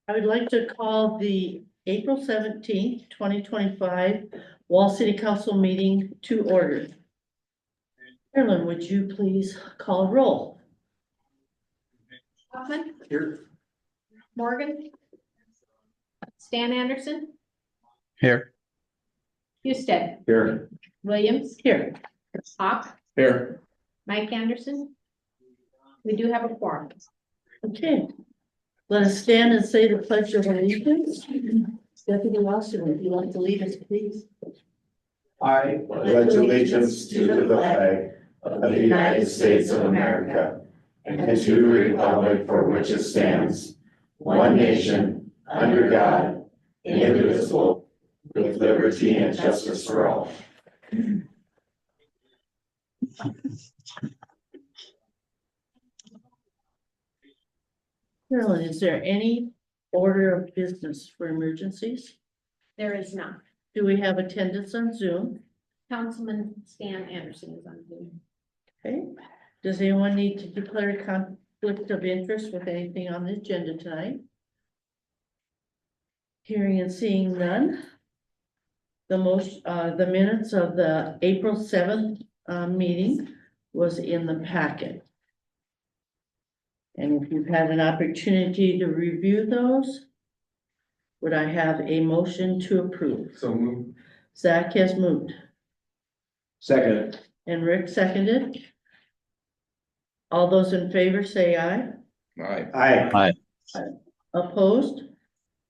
I would like to call the April 17th, 2025 Wall City Council meeting to order. Carolyn, would you please call roll? Hoffman, Here. Morgan, Stan Anderson, Here. Husted, Here. Williams, Here. Hawk, Here. Mike Anderson. We do have a quorum. Okay. Let us stand and say the pledge of allegiance. Deputy Lawson, would you like to lead us, please? I pledge allegiance to the flag of the United States of America and to the republic for which it stands, one nation, under God, indivisible, with liberty and justice for all. Carolyn, is there any order of business for emergencies? There is none. Do we have attendance on Zoom? Councilman Stan Anderson is on Zoom. Okay. Does anyone need to declare a conflict of interest with anything on the agenda tonight? Hearing and seeing none. The minutes of the April 7th meeting was in the packet. And if you've had an opportunity to review those, would I have a motion to approve? So moved. Zach has moved Second. and Rick seconded. All those in favor say aye. Aye. Opposed?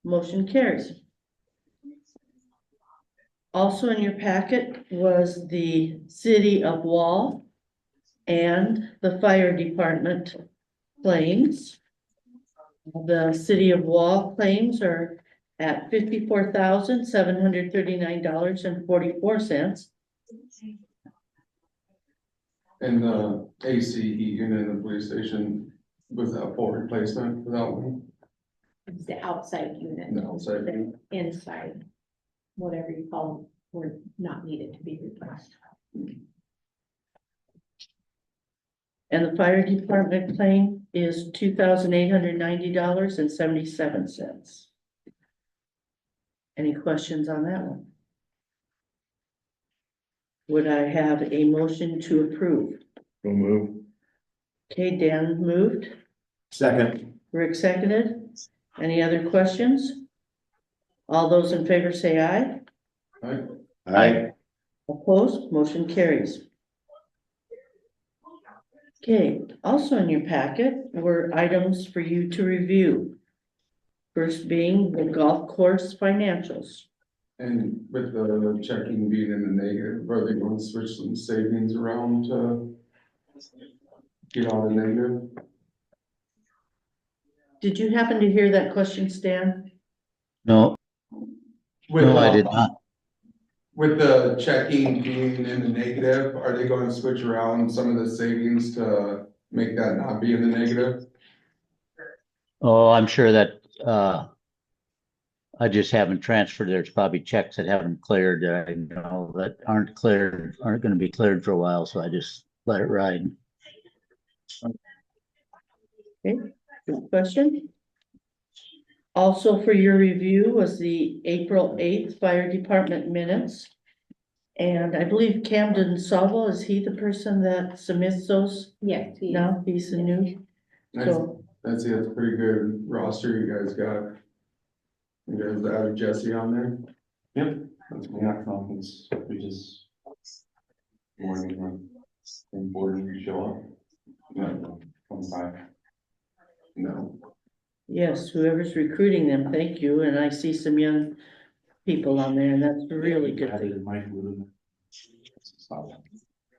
Motion carries. Also in your packet was the City of Wall and the Fire Department claims. The City of Wall claims are at $54,739.44. And the AC heating in the police station was that full replacement for that one? It's the outside unit. No, outside. The inside, whatever you call them, were not needed to be replaced. And the Fire Department claim is $2,890.77. Any questions on that one? Would I have a motion to approve? We'll move. Okay, Dan moved, Second. Rick seconded. Any other questions? All those in favor say aye. Aye. Opposed, motion carries. Okay, also in your packet were items for you to review. First being the golf course financials. And with the checking being in the negative, are they going to switch some savings around to get out of the negative? Did you happen to hear that question, Stan? No, no, I did not. With the checking being in the negative, are they going to switch around some of the savings to make that not be in the negative? Oh, I'm sure that, I just haven't transferred. There's probably checks that haven't cleared, you know, that aren't cleared, aren't gonna be cleared for a while, so I just let it ride. Good question. Also for your review was the April 8th Fire Department minutes. And I believe Camden Sawville, is he the person that submits those? Yes. he is. No, he's the new. So, That's a pretty good roster you guys got. You guys added Jesse on there? Yep. That's my conference. We just. Morning, important to show up. No, come by. No. yes, whoever's recruiting them, thank you. And I see some young people on there and that's really good.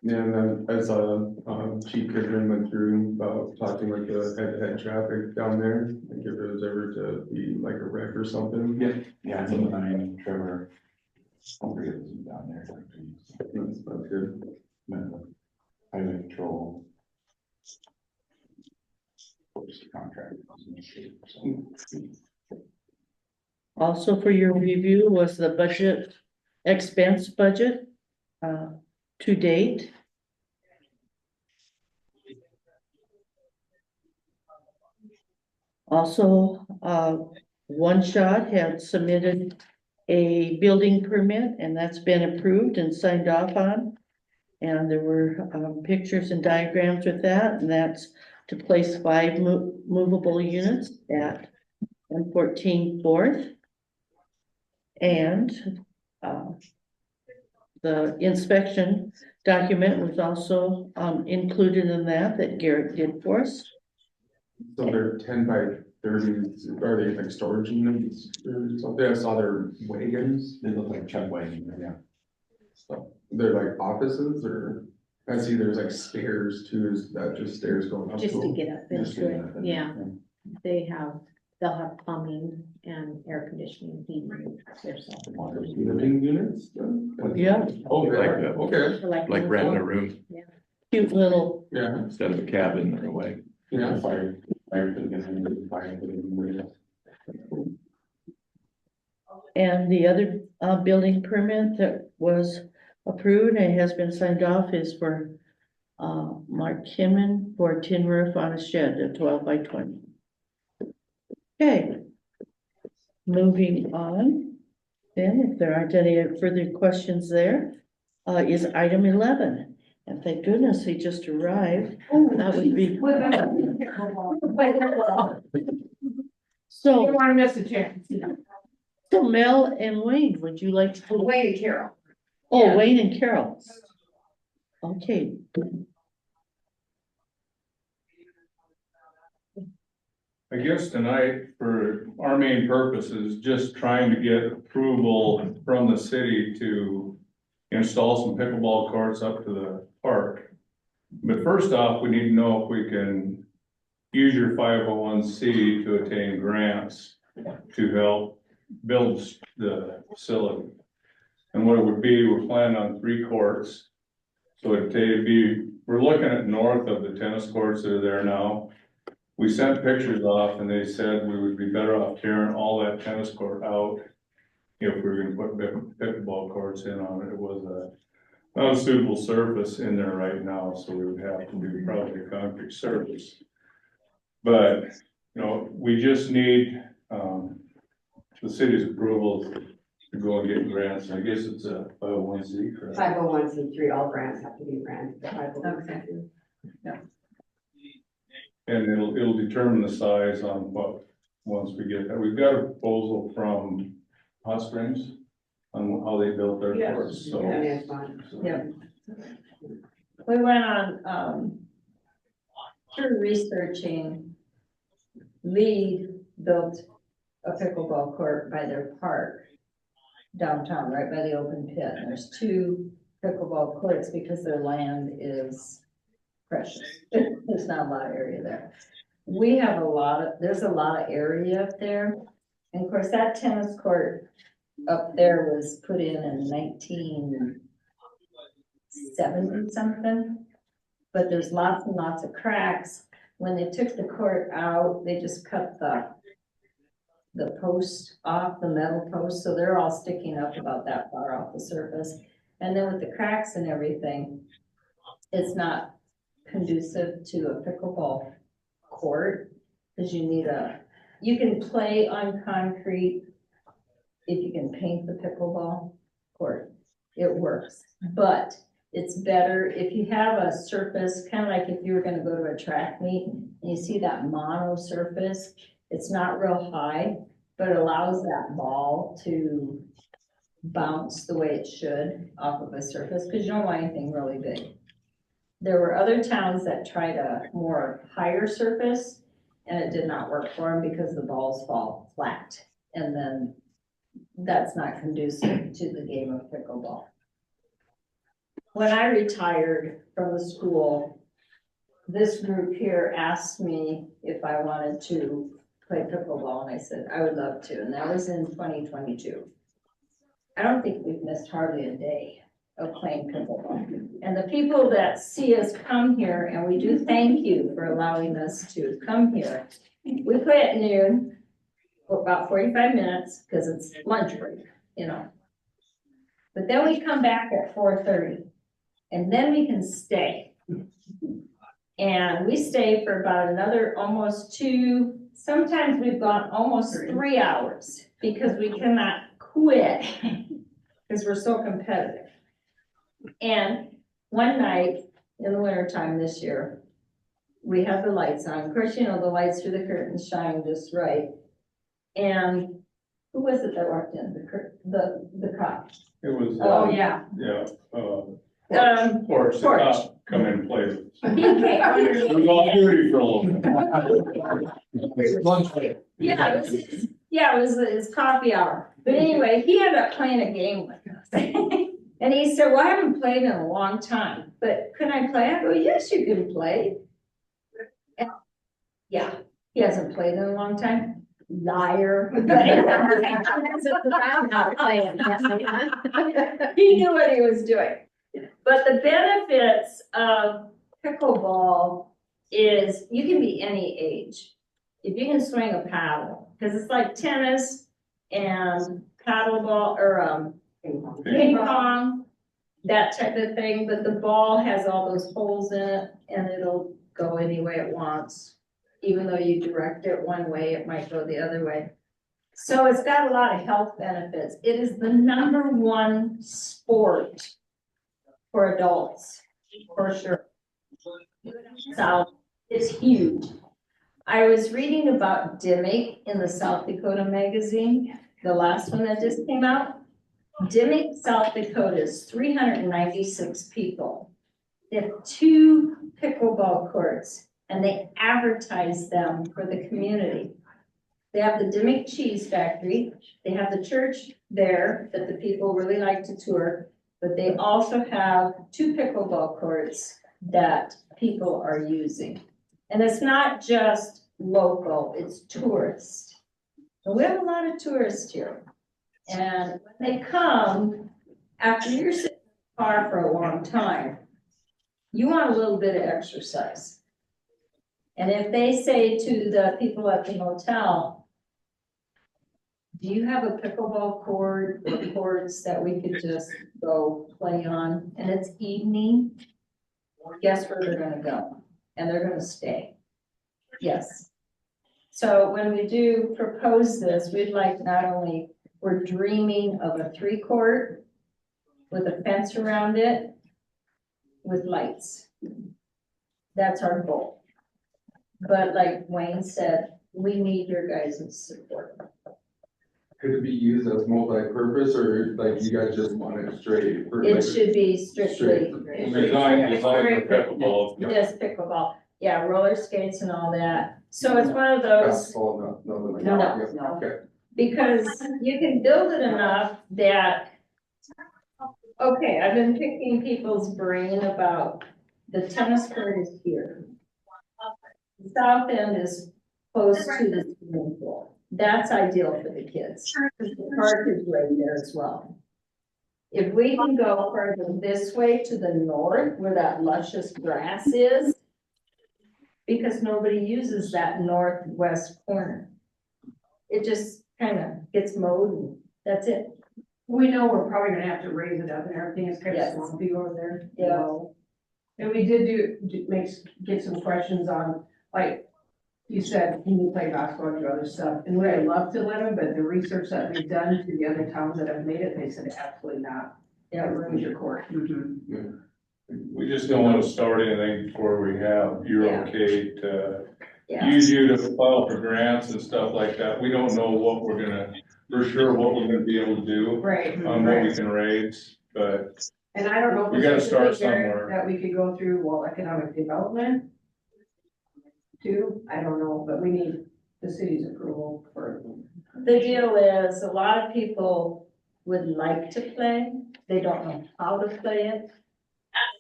Yeah, and then as Chief Goodman went through about talking with the head traffic down there, like if it was ever to be like a wreck or something. Yeah, I think I'm Trevor. Don't forget this down there. That's good. Highway patrol. Contract. Also for your review was the budget, expense budget, to date. Also, One Shot had submitted a building permit, and that's been approved and signed off on. And there were, pictures and diagrams with that, and that's to place 5 movable units at 114 Fourth. And, the inspection document was also, included in that Garrett did for us. So they're 10 by 30s, are they like storage units or something? I saw their wagons. They look like Chuck Wagon, yeah. So they're like offices, or I see there's like stairs too, is that just stairs going up? Just to them? get up Just into to it, get up. yeah. They'll have plumbing and air conditioning, heating, themselves. Living units? then? Yeah. Oh, they Like are. that. Okay, Like renting a room Cute little, yeah, instead of a cabin or a way. yeah. Fire put in. and the other, building permit that was approved and has been signed off is for, Mark Kimmen for tin roof on a shed at 12 by 20. Okay. Moving on, then, if there aren't any further questions there, is item 11. And thank goodness he just arrived. That would be. So, want to miss a chance. so Mel and Wayne, would you like to? Wayne and Carol. Oh, Wayne and Carol. Okay, I guess tonight, for our main purpose is just trying to get approval from the city to install some pickleball courts up to the park. But first off, we need to know if we can use your 501c to attain grants to help build the facility. And what it would be, we're planning on 3 courts. So it'd be, we're looking at north of the tennis courts that are there now. We sent pictures off and they said we would be better off tearing all that tennis court out if we were gonna put pickleball courts in on it. It was not a suitable surface in there right now, so we would have to do probably a concrete surface. But, you know, we just need, the city's approval to go and get grants. I guess it's a 501c, correct? 501c3, all grants have to be granted. 501c3. And it'll determine the size on what, once we get that. We've got a proposal from Hot Springs on how they built their course, so. That is fine. Yep. We went on, through researching, Lead built a pickleball court by their park downtown, right by the open pit. And there's 2 pickleball courts because their land is precious. There's not a lot of area there. We have there's a lot of area up there. And of course, that tennis court up there was put in 1970 something. But there's lots and lots of cracks. When they took the court out, they just cut the post off, the metal post, so they're all sticking up about that far off the surface. And then with the cracks and everything, it's not conducive to a pickleball court, because you can play on concrete if you can paint the pickleball court. It works, but it's better if you have a surface, kind of like if you were gonna go to a track meet and you see that mono surface, it's not real high, but it allows that ball to bounce the way it should off of a surface, because you don't want anything really big. There were other towns that tried a more higher surface and it did not work for them because the balls fall flat. And then that's not conducive to the game of pickleball. When I retired from the school, this group here asked me if I wanted to play pickleball, and I said I would love to, and that was in 2022. I don't think we've missed hardly a day of playing pickleball. And the people that see us come here, and we do thank you for allowing us to come here. We play at noon for about 45 minutes because it's lunch break, you know. But then we come back at 4:30 and then we can stay. And we stay for about another almost 2 sometimes we've gone almost 3 hours because we cannot quit. Because we're so competitive. And one night in the wintertime this year, we had the lights on. Of course, you know, the lights through the curtains shine just right. And who was it that walked in? The cop. It was. Oh, yeah. Yeah, Porch. Porch, the cop come in and play with us. He came. It was off duty for a little bit. Yeah, it was his coffee hour. But anyway, he ended up playing a game with us. And he said, well, I haven't played in a long time, but can I play? I go, yes, you can play. And yeah, he hasn't played in a long time. Liar. He knew what he was doing. But the benefits of pickleball is you can be any age. If you can swing a paddle, because it's like tennis and paddleball or ping pong, that type of thing, but the ball has all those holes in it and it'll go any way it wants. Even though you direct it one way, it might go the other way. So it's got a lot of health benefits. It is the #1 sport for adults, for sure. So it's huge. I was reading about Dimmick in the South Dakota magazine, the last one that just came out. Dimmick, South Dakota is 396 people. They have 2 pickleball courts and they advertise them for the community. They have the Dimmick Cheese Factory. They have the church there that the people really like to tour, but they also have 2 pickleball courts that people are using. And it's not just local, it's tourists. And we have a lot of tourists here. And when they come, after you're sitting in the car for a long time, you want a little bit of exercise. And if they say to the people at the hotel, do you have a pickleball court or courts that we could just go play on? And it's evening, guess where they're gonna go? And they're gonna stay. Yes. So when we do propose this, we'd like not only, we're dreaming of a 3-court with a fence around it with lights. That's our goal. But like Wayne said, we need your guys' support. Could it be used as multi-purpose or like you guys just want it straight? for, It like, should be strictly Designed for pickleball. just pickleball. Yeah, roller skates and all that. So it's one of those, Basketball, nothing like No, that. no. Yeah, okay. because you can build it enough that, okay, I've been picking people's brain about the tennis court is here. The south end is close to the swimming pool. That's ideal for the kids. The park is right there as well. If we can go further this way to the north where that luscious grass is, because nobody uses that northwest corner. It just kind of gets mowed and that's it. We know we're probably gonna have to raise it up and everything is kind of Yes. swampy over there. Yeah. And we did get some questions on, like, you said, can you play basketball and do other stuff? And we'd love to let them, but the research that we've done to the other towns that have made it, they said absolutely not. Yeah. It ruins your court. We just don't wanna start anything before we have, you're Yeah. okay to Yeah. use you to file for grants and stuff like that. We don't know what we're gonna, for sure, what we're gonna be able to do Right. on what we can raise, but And I don't know. if We gotta there's start something there somewhere. That we could go through, well, economic development. Too, I don't know, but we need the city's approval for. The deal is, a lot of people would like to play, they don't know how to play it.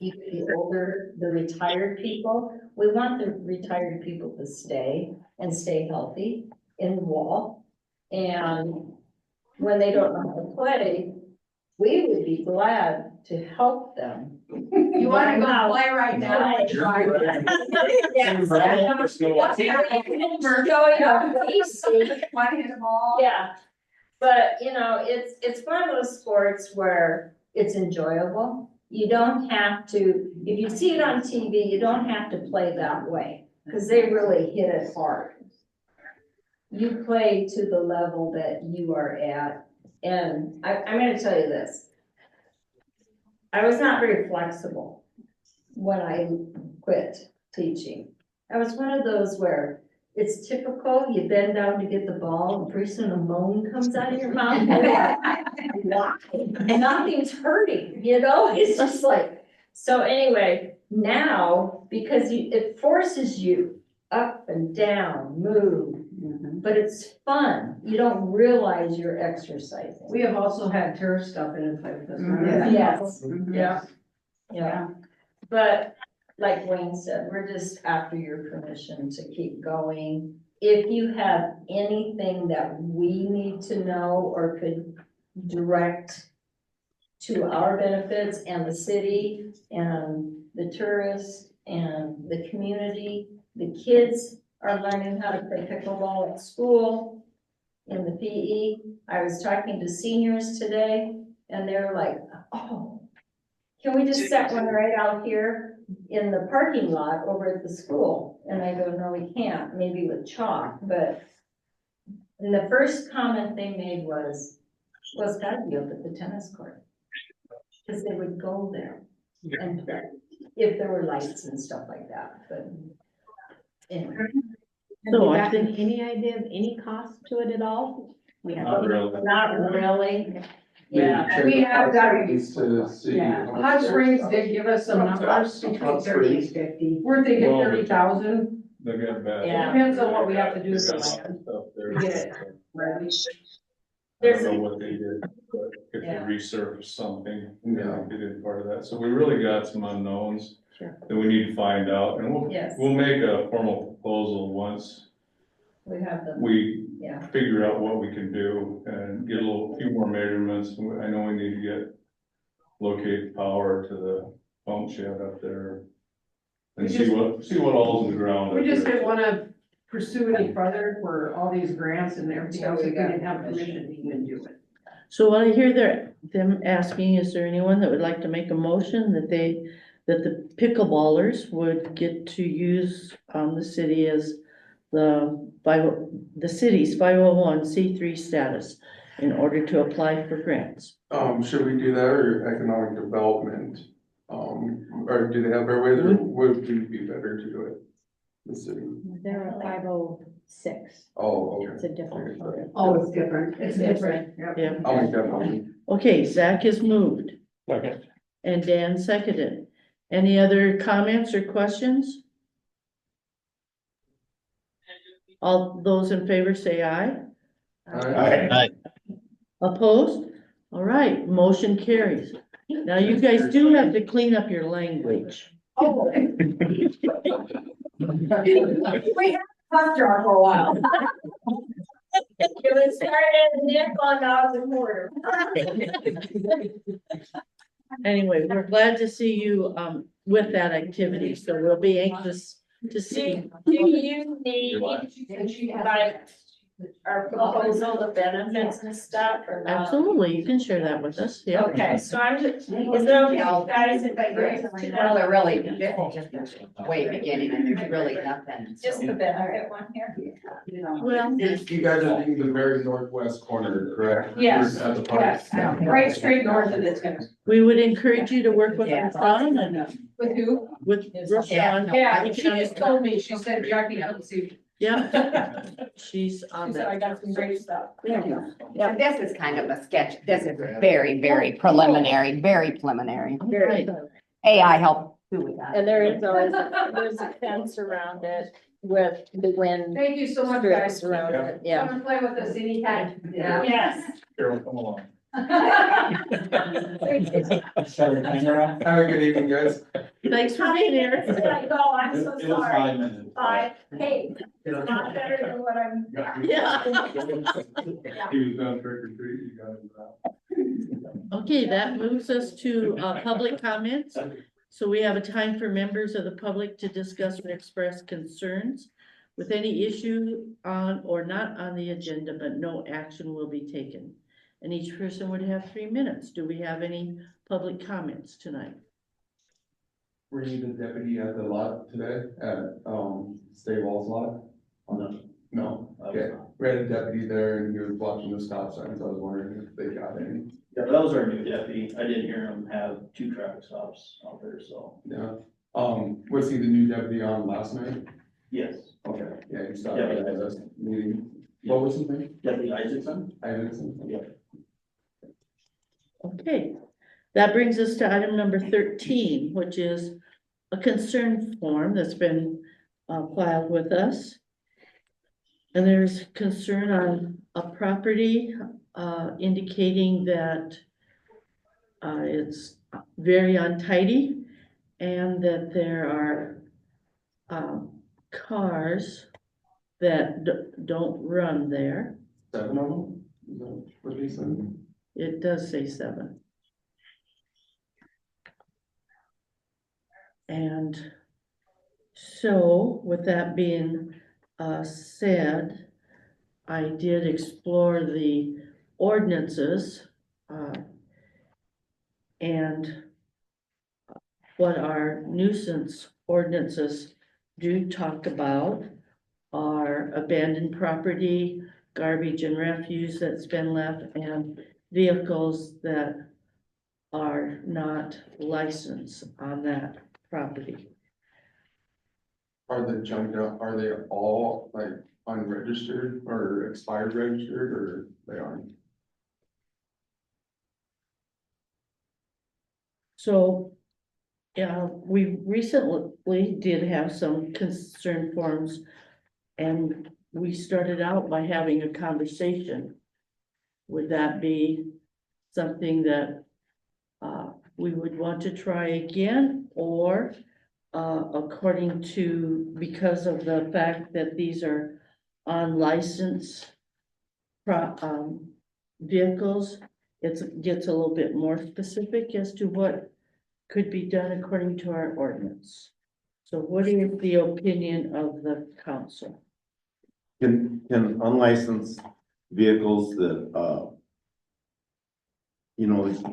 Even the older, the retired people, we want the retired people to stay and stay healthy in wall. And when they don't know how to play, we would be glad to help them. You wanna go play right now? Yes. It's no- Showing up, easy. Want to hit a ball? Yeah, but you know, it's one of those sports where it's enjoyable. You don't have to, if you see it on TV, you don't have to play that way, because they really hit it hard. you play to the level that you are at. And I'm gonna tell you this. I was not very flexible when I quit teaching. I was one of those where it's typical, you bend down to get the ball and pretty soon a moan comes out of your mouth. Why? And nothing's hurting, you know, it's just like, so anyway, now, because it forces you up and down, move, but it's fun. You don't realize you're exercising. We have also had turf stuff in and play with us. Yes, Yeah. yeah. But like Wayne said, we're just after your permission to keep going. If you have anything that we need to know or could direct to our benefits and the city and the tourists and the community, the kids are learning how to play pickleball at school in the PE. I was talking to seniors today and they're like, oh, can we just set one right out here in the parking lot over at the school? And I go, no, we can't, maybe with chalk, but. And the first comment they made was, well, it's gotta be up at the tennis court. Cause they would go there and play, if there were lights and stuff like that, but. Anyway. Have So you I gotten think- any idea of any cost to it at all? We have. Not really. Not really, yeah. We have done- To see. Yeah. how much- Hot Springs did give us some numbers between Hot 30 and Springs. 50. We're thinking Well, 30,000. They got bad. Yeah. Depends on what we have to do with They the got a lot of land. stuff there. to get it ready. I don't know what they did, but if Yeah. they resurfaced something, Yeah. they did part of that. So we really got some unknowns Sure. that we need to find out, and Yes. we'll make a formal proposal once We have them, we yeah, figure out what we can do and get few more measurements. I know we need to locate power to the pump shed up there. And We see what all's in the ground. We up just there. didn't wanna pursue any further for all these grants and everything else if we didn't have permission to even do it. So what I hear them asking, is there anyone that would like to make a motion that the pickleballers would get to use, the city as the city's 501c3 status in order to apply for grants? Should we do that or economic development? Or do they have their way, or would it be better to do it? The city? They're a 506. Oh, It's okay. a different program. Oh, it's different. It's different. Yep. Yeah. I'll make that motion. Okay, Zach has moved Okay. and Dan seconded. Any other comments or questions? All those in favor say aye. Aye. Opposed? All right, motion carries. Now you guys do have to clean up your language. oh. We had a jar for a while. It was started nickel and now it's a quarter. Anyway, we're glad to see you, with that activity, so we'll be anxious to see. Do you need, like, our proposal, the benefits and stuff, or not? Absolutely, you can share that with us, yeah. Okay, so I'm just, is it okay, guys, if I bring it to Well, them? they're really, this is just the way beginning, and there's really nothing. Just the benefit one here? Well, You guys are in the very northwest corner, correct? Yes, At the park. yes, right straight north of this guy. we would encourage you to work with Yeah. Rashawn and With who? with Rashawn. Yeah, she just told me, she said, Jackie, help see. Yeah, she's on She said, I that. got some great stuff. And this is kind of a sketch, this is very, very preliminary, very preliminary. Right. AI help who we got. And there is always, there's a fence around it with the wind Thank you so much, guys. strips around it, yeah. Come and play with us anytime. Yes. Carol, come along. Have a good evening, guys. Thanks for being here. I go, I'm so It was sorry. 5 minutes. Bye, hey, it's not better than what I'm. Yeah. He was done trick or treat, you got him out. Okay, that moves us to, public comments. So we have a time for members of the public to discuss or express concerns with any issue on or not on the agenda, but no action will be taken. And each person would have 3 minutes. Do we have any public comments tonight? Were you the deputy at the lot today at, State Walls lot? No. No, was Yeah. not. We had a deputy there and he was watching the stop signs. I was wondering if they got any. Yeah, but that was our new deputy. I didn't hear him have 2 traffic stops out there, so, Yeah. Was he the new deputy on last night? yes. Okay, yeah, he stopped Yeah, at but- the meeting. What was his name? Deputy Isaacson? Iverson? Yeah. Okay, that brings us to item number 13, which is a concern form that's been filed with us. And there's concern on a property indicating that it's very untidy and that there are cars that don't run there. 7 of them? Is that what they said? It does say 7. And so with that being said, I did explore the ordinances and what our nuisance ordinances do talk about are abandoned property, garbage and refuse that's been left, and vehicles that are not licensed on that property. Are the junk, are they all like unregistered or expired registered or they aren't? So, yeah, we recently did have some concern forms, and we started out by having a conversation. Would that be something that we would want to try again, or according to, because of the fact that these are unlicensed vehicles, it gets a little bit more specific as to what could be done according to our ordinance. So what is the opinion of the council? Can unlicensed vehicles that,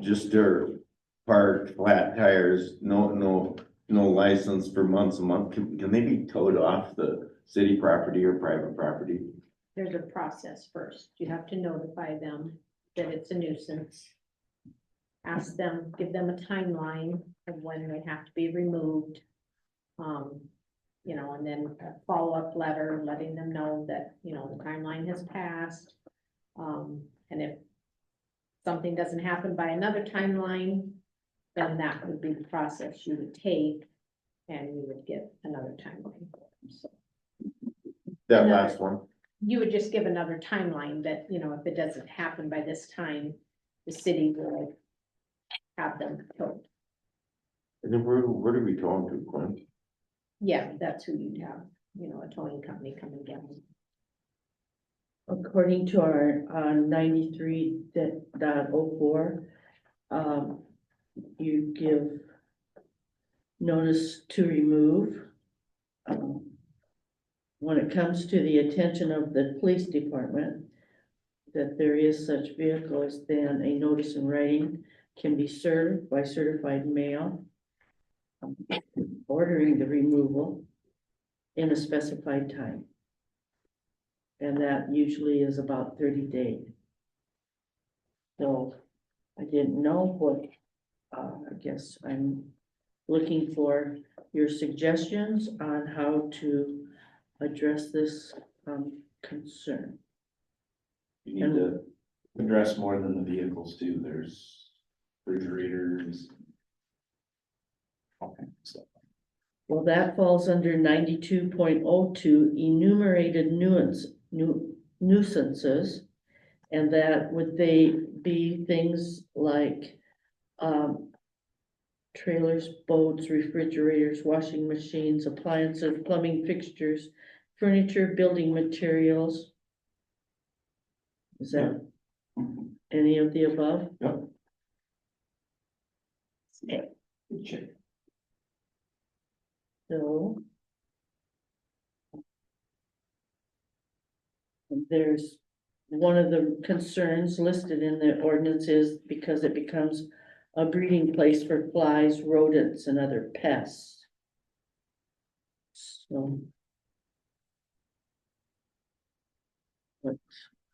just are parked, flat tires, no license for months and months, can they be towed off the city property or private property? There's a process first. You have to notify them that it's a nuisance. Ask them, give them a timeline of when they have to be removed. And then a follow-up letter letting them know that, the timeline has passed. And if something doesn't happen by another timeline, then that would be the process you would take, and you would get another timeline. So That No. last one? you would just give another timeline that, if it doesn't happen by this time, the city will have them towed. And then where do we tow them to, Clint? Yeah, that's who you'd have, a towing company come and get them. According to our 93.04, you give notice to remove. When it comes to the attention of the police department that there is such vehicles, then a notice in writing can be served by certified mail, ordering the removal in a specified time. And that usually is about 30 days. So I didn't know what, I guess I'm looking for your suggestions on how to address this concern. You need to address more than the vehicles too. There's refrigerators. All kinds of stuff. Well, that falls under 92.02 enumerated nuisances. And that would they be things like trailers, boats, refrigerators, washing machines, appliances, plumbing fixtures, furniture, building materials. Is that any of the above? Yep. Okay. Good check. So there's one of the concerns listed in the ordinance is because it becomes a breeding place for flies, rodents, and other pests. So But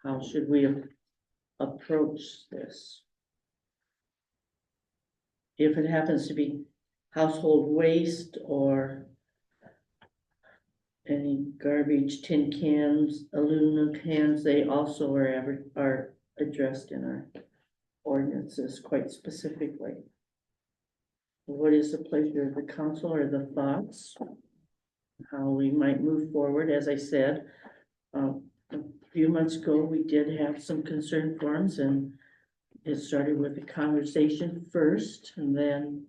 how should we approach this? If it happens to be household waste or any garbage, tin cans, aluminum cans, they also are addressed in our ordinances quite specifically. What is the pleasure of the council or the thoughts? How we might move forward, as I said, a few months ago, we did have some concern forms, and it started with a conversation first, and then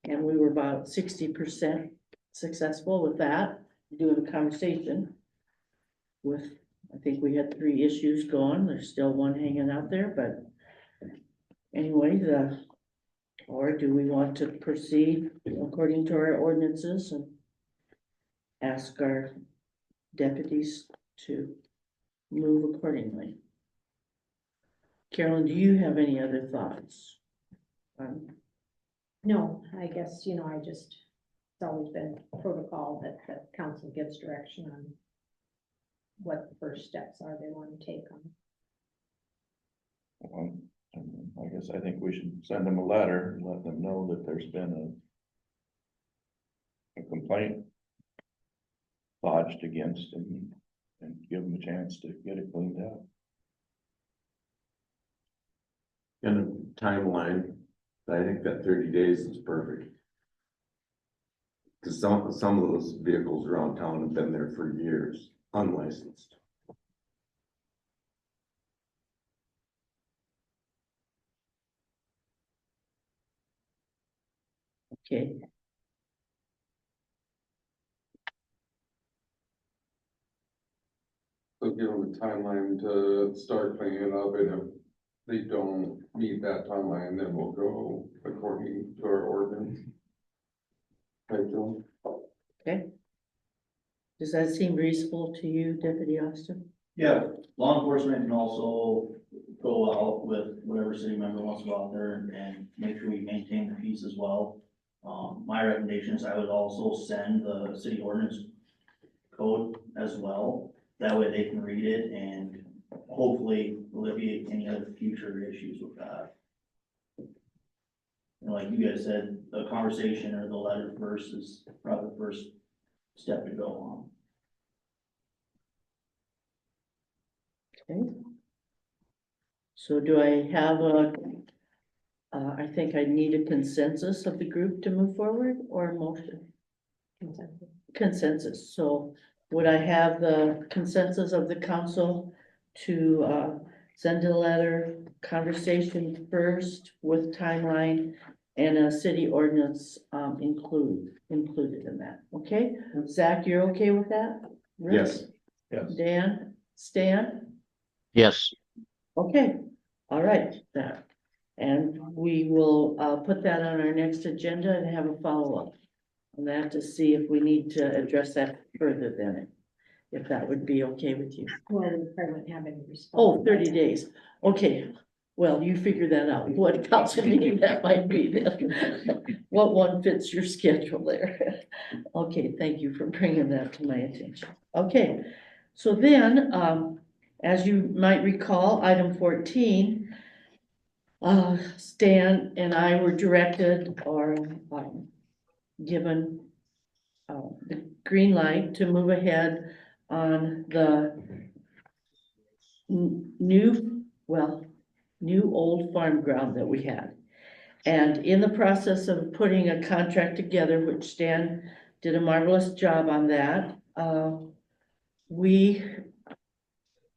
and we were about 60% successful with that, doing a conversation with, I think we had 3 issues going. There's still one hanging out there, but anyway, or do we want to proceed according to our ordinances and ask our deputies to move accordingly? Carolyn, do you have any other thoughts? No, I guess, it's always been protocol that the council gives direction on what the first steps are they want to take on. I guess I think we should send them a letter and let them know that there's been a complaint lodged against them and give them a chance to get it cleaned up. And a timeline, I think that 30 days is perfect. Cause some of those vehicles around town have been there for years, unlicensed. Okay. So give them a timeline to start cleaning it up, and if they don't meet that timeline, then we'll go according to our ordinance. Thank you. Okay. Does that seem reasonable to you, Deputy Austin? Yeah, law enforcement can also go out with whatever city member wants to go out there and make sure we maintain the peace as well. My recommendation is I would also send the city ordinance code as well. That way they can read it and hopefully alleviate any other future issues with that. And like you guys said, the conversation or the letter first is probably the first step to go on. Okay. So do I have I think I need a consensus of the group to move forward, or a motion? Consensus. Consensus. So would I have the consensus of the council to send a letter, conversation first with timeline and a city ordinance included in that? Okay, Zach, you're okay with that? Rick? Yes. Yes. Dan, Stan? Yes, Okay, all right, that. And we will put that on our next agenda and have a follow-up on that to see if we need to address that further then, if that would be okay with you. Well, we probably wouldn't have any response. Oh, 30 days. Okay, well, you figure that out. What council meeting that might be then. What one fits your schedule there? Okay, thank you for bringing that to my attention. Okay, so then, as you might recall, item 14, Stan and I were directed or given the green light to move ahead on the new old farm ground that we had. And in the process of putting a contract together, which Stan did a marvelous job on that,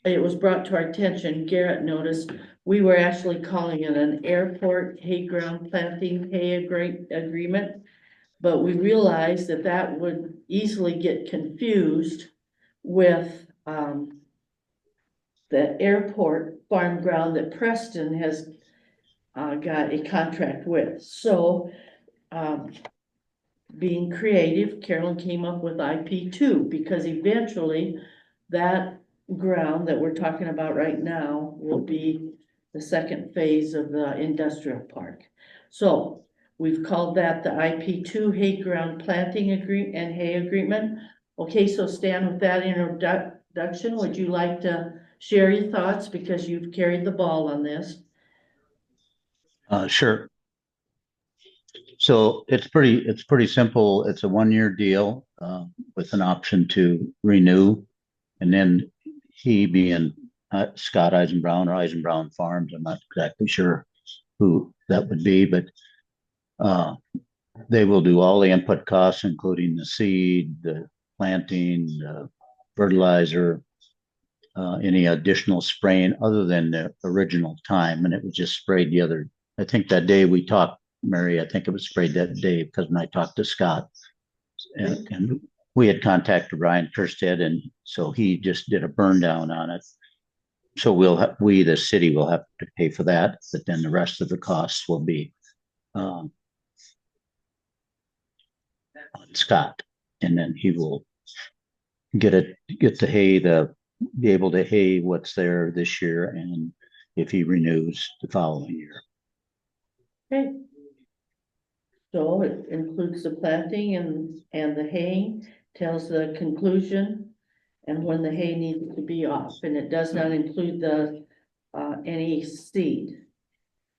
it was brought to our attention, Garrett noticed, we were actually calling it an airport hay ground planting hay agreement. But we realized that that would easily get confused with the airport farm ground that Preston has got a contract with. So being creative, Carolyn came up with IP2, because eventually that ground that we're talking about right now will be the second phase of the industrial park. So we've called that the IP2 hay ground planting agreement and hay agreement. Okay, so Stan, with that introduction. Would you like to share your thoughts because you've carried the ball on this? Sure. So it's pretty simple. It's a 1-year deal, with an option to renew. And then he being, Scott Eisenbrown or Eisenbrown Farms, I'm not exactly sure who that would be, but, they will do all the input costs, including the seed, the planting, the fertilizer, any additional spraying other than the original time. And it was just sprayed I think that day we talked, Mary, I think it was sprayed that day because when I talked to Scott, and we had contacted Ryan Kerstead, and so he just did a burn down on it. So we, the city, will have to pay for that, but then the rest of the costs will be, on Scott, and then he will get the hay, be able to hay what's there this year, and if he renews the following year. Okay. So it includes the planting and the haying, tells the conclusion and when the hay needs to be off, and it does not include any seed.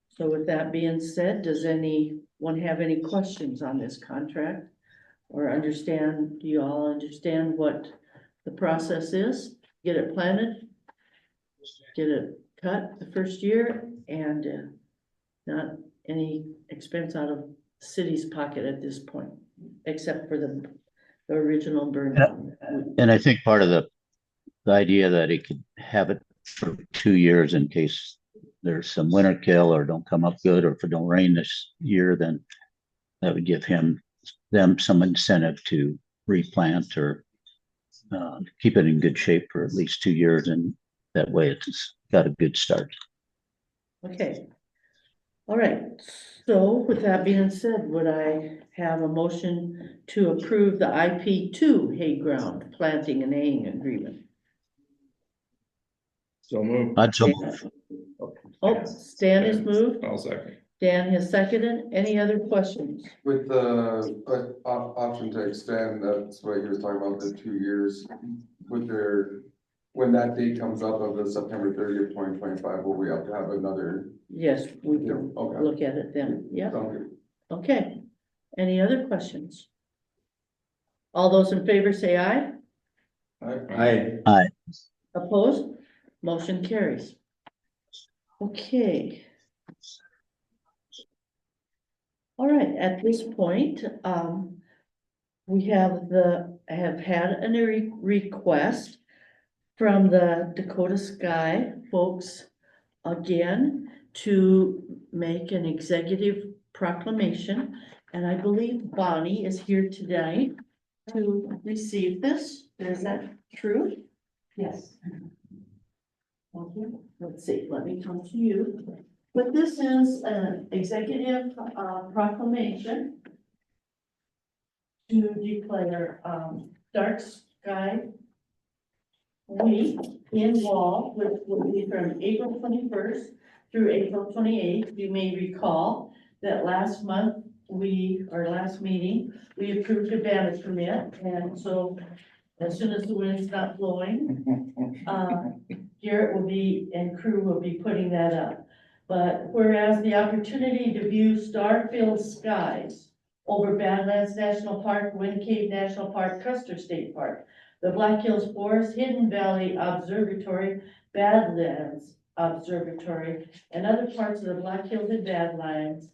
So with that being said, does anyone have any questions on this contract? Or do you all understand what the process is? Get it planted, get it cut the first year, and not any expense out of the city's pocket at this point, except for the original burn down. And I think part of the idea that he could have it for 2 years in case there's some winter kill or don't come up good, or if it don't rain this year, then that would give them some incentive to replant or keep it in good shape for at least 2 years, and that way it's got a good start. Okay. All right, so with that being said, would I have a motion to approve the IP2 hay ground planting and haying agreement? So move. I'd so move. Oh, Stan has moved, I'll second. Dan has seconded. Any other questions? With the, option to extend, that's what he was talking about, the 2 years, when that date comes up of the September 30th, 2025, will we have to have another? Yes, we can Okay. look at it then. Yeah, Sounds good. okay. Any other questions? All those in favor say aye. Aye. Opposed? Motion carries. Okay. All right, at this point, we have had a request from the Dakota Sky folks again to make an executive proclamation. And I believe Bonnie is here today to receive this. Is that true? Yes. Okay, let's see, let me come to you. But this is an executive proclamation to declare dark sky week in Wall, which will be from April 21st through April 28th. You may recall that last meeting, we approved a banner permit, and so as soon as the wind's not blowing, Garrett and crew will be putting that up. But whereas the opportunity to view star-filled skies over Badlands National Park, Wind Cave National Park, Custer State Park, the Black Hills Forest, Hidden Valley Observatory, Badlands Observatory, and other parts of the Black Hills and Badlands,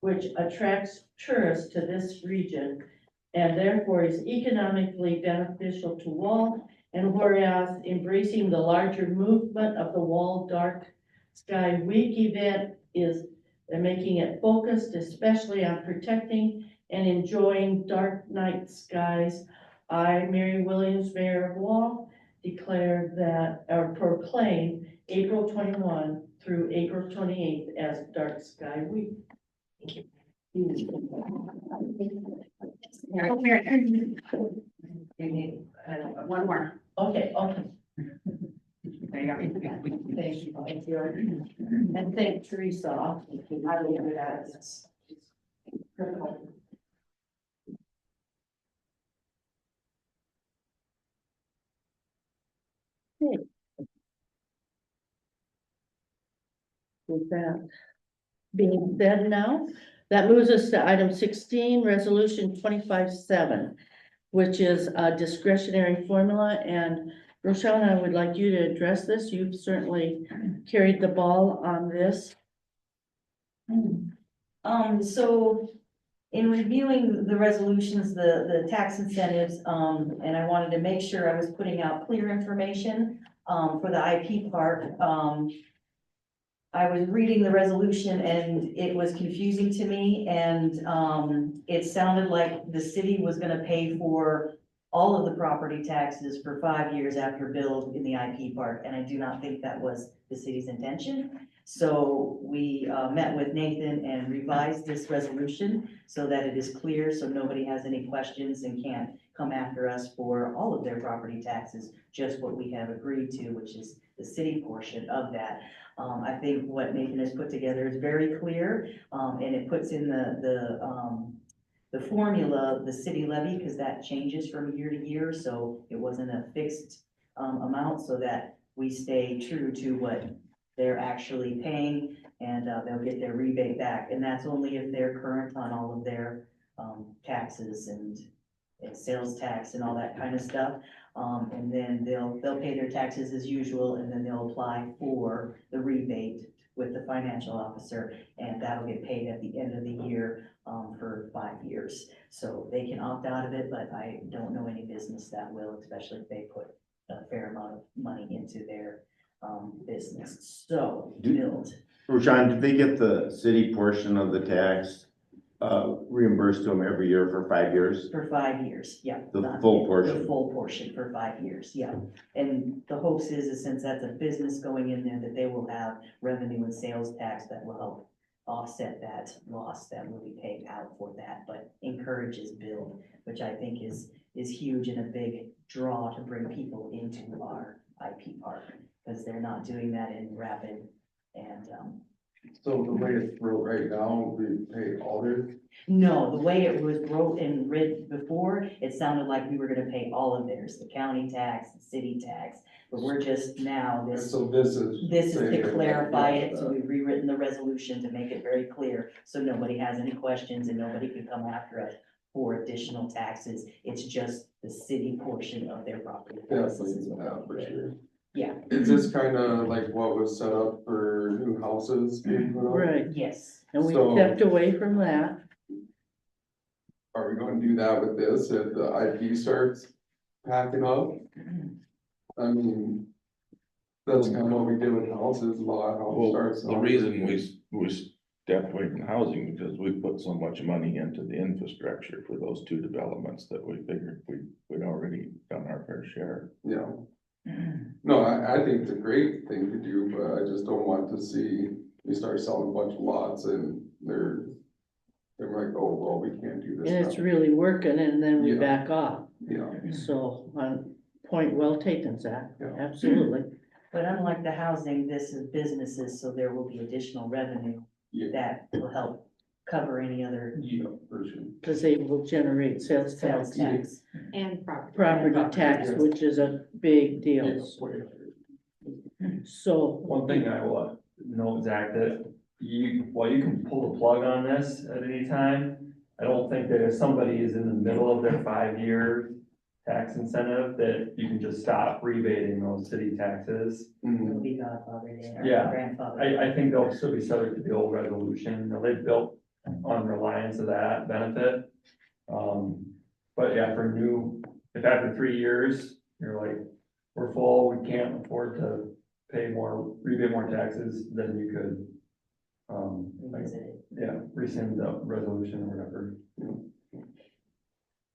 which attracts tourists to this region and therefore is economically beneficial to Wall. And whereas embracing the larger movement of the Wall Dark Sky Week event they're making it focused especially on protecting and enjoying dark night skies, I, Mary Williams, Mayor of Wall, proclaim April 21 through April 28th as Dark Sky Week. Thank you. One more. Okay. There you go. Thank you. And thank Teresa. I will do that. It's critical. With that being said now, that moves us to item 16, resolution 25-7, which is a discretionary formula. And Rochelle, I would like you to address this. You've certainly carried the ball on this. So in reviewing the resolutions, the tax incentives, and I wanted to make sure I was putting out clear information, for the IP park. I was reading the resolution and it was confusing to me, and, it sounded like the city was gonna pay for all of the property taxes for 5 years after build in the IP park, and I do not think that was the city's intention. So we, met with Nathan and revised this resolution so that it is clear, so nobody has any questions and can't come after us for all of their property taxes, just what we have agreed to, which is the city portion of that. I think what Nathan has put together is very clear, and it puts in the formula, the city levy, because that changes from year to year, so it wasn't a fixed, amount, so that we stay true to what they're actually paying, and, they'll get their rebate back, and that's only if they're current on all of their, taxes and sales tax and all that kind of stuff. And then they'll pay their taxes as usual, and then they'll apply for the rebate with the financial officer, and that'll get paid at the end of the year, for 5 years. So they can opt out of it, but I don't know any business that will, especially if they put a fair amount of money into their, business. So, build. Rashawn, did they get the city portion of the tax reimbursed to them every year for 5 years? For 5 years, yeah. The not- full portion. The full portion for 5 years, yeah. And the hopes is since that's a business going in there, that they will have revenue and sales tax that will help offset that loss that will be paid out for that, but encourages build, which I think is huge and a big draw to bring people into our IP park, because they're not doing that in Rapid and, So the way it's wrote right now, we pay all their, no, the way it was wrote and read before, it sounded like we were gonna pay all of theirs, the county tax, the city tax, but we're just now, so this is. this is to saying- clarify it, so we've rewritten the resolution to make it very clear, so nobody has any questions and nobody can come after us for additional taxes. It's just the city portion of their property taxes. Definitely, is what yeah, we for pay. sure. Yeah. Is this kind of like what was set up for new houses being put up? Right, Yes, and we So- stepped away from that. Are we gonna do that with this if the IP starts packing up? I mean, that's kind of what we did with houses, a lot of houses Well, starts. the reason we stepped away from housing, because we put so much money into the infrastructure for those two developments that we figured we'd already done our fair share. Yeah. No, I think it's a great thing to do, but I just don't want to see, we start selling a bunch of lots and they're like, oh, well, we can't do this And it's now. really working, and then we Yeah. back off. Yeah, So, point well taken, Zach, Yeah. absolutely. but unlike the housing, this is businesses, so there will be additional revenue yeah, that will help cover any other yeah, for sure. Because they will generate sales sales tax, tax. And property. property tax, which is a big deal. So, One thing I will note, Zach, that while you can pull the plug on this at any time, I don't think that if somebody is in the middle of their 5-year tax incentive, that you can just stop rebating those city taxes. Mhm. It'll be godfather day or Yeah. grandfather. I think they'll still be subject to the old resolution, you know, they built on reliance of that benefit. But yeah, for new, if after 3 years, you're like, we're full, we can't afford to pay more, rebate more taxes, then you could, Revisit it. yeah, rescind the resolution or whatever.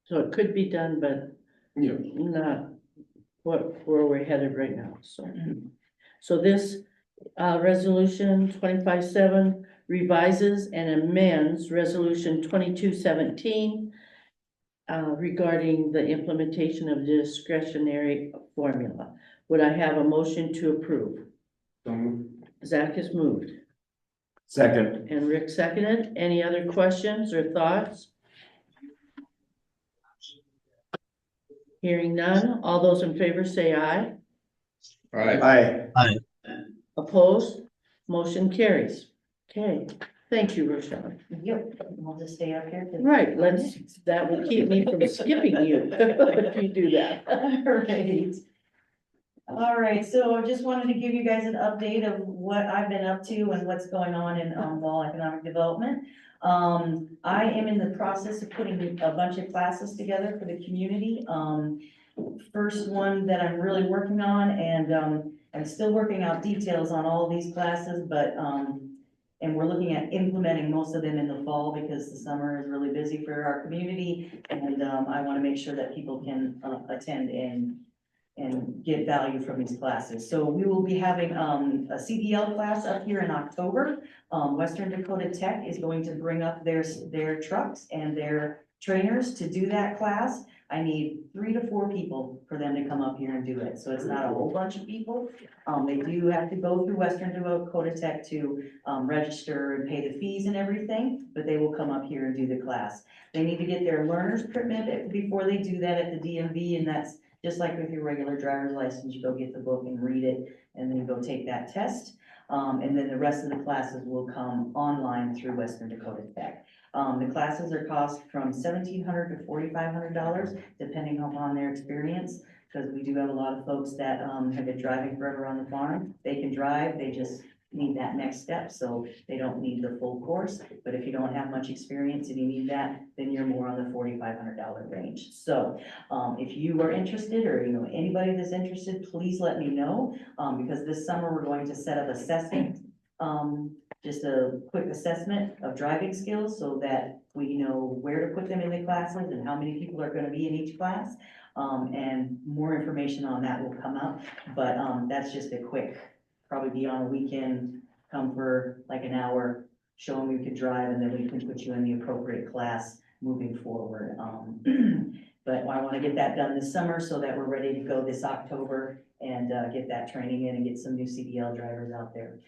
so it could be done, but Yeah, not where we're headed right now, so. So this, resolution 25-7 revises and amends resolution 22-17 regarding the implementation of discretionary formula. Would I have a motion to approve? Zach has moved Second. and Rick seconded. Any other questions or thoughts? Hearing none, all those in favor say aye. Aye. Opposed? Motion carries. Okay, thank you, Rochelle. Yep, I'll just stay up here. 'cause- Right, that will keep me from skipping you if you do that. Alright. Alright, so I just wanted to give you guys an update of what I've been up to and what's going on in, Wall Economic Development. I am in the process of putting a bunch of classes together for the community. First one that I'm really working on, and, I'm still working out details on all these classes, but, and we're looking at implementing most of them in the fall because the summer is really busy for our community. And, I want to make sure that people can, attend and get value from these classes. So we will be having, a CDL class up here in October. Western Dakota Tech is going to bring up their trucks and their trainers to do that class. I need 3 to 4 people for them to come up here and do it. So it's not a whole bunch of people. They do have to go through Western Dakota Tech to register and pay the fees and everything, but they will come up here and do the class. They need to get their learner's permit before they do that at the DMV, and that's just like with your regular driver's license. You go get the book and read it, and then go take that test. And then the rest of the classes will come online through Western Dakota Tech. The classes are cost from $1,700 to $4,500, depending upon their experience, because we do have a lot of folks that have been driving forever on the farm. They can drive, they just need that next step, so they don't need the full course. But if you don't have much experience and you need that, then you're more on the $4,500 range. So if you are interested, or you know anybody that's interested, please let me know, because this summer we're going to set up assessment, just a quick assessment of driving skills so that we know where to put them in the classes and how many people are going to be in each class. And more information on that will come up, but that's just a quick, probably be on a weekend, come for like an hour, show them you could drive, and then we can put you in the appropriate class moving forward. But I want to get that done this summer so that we're ready to go this October and get that training in and get some new CDL drivers out there.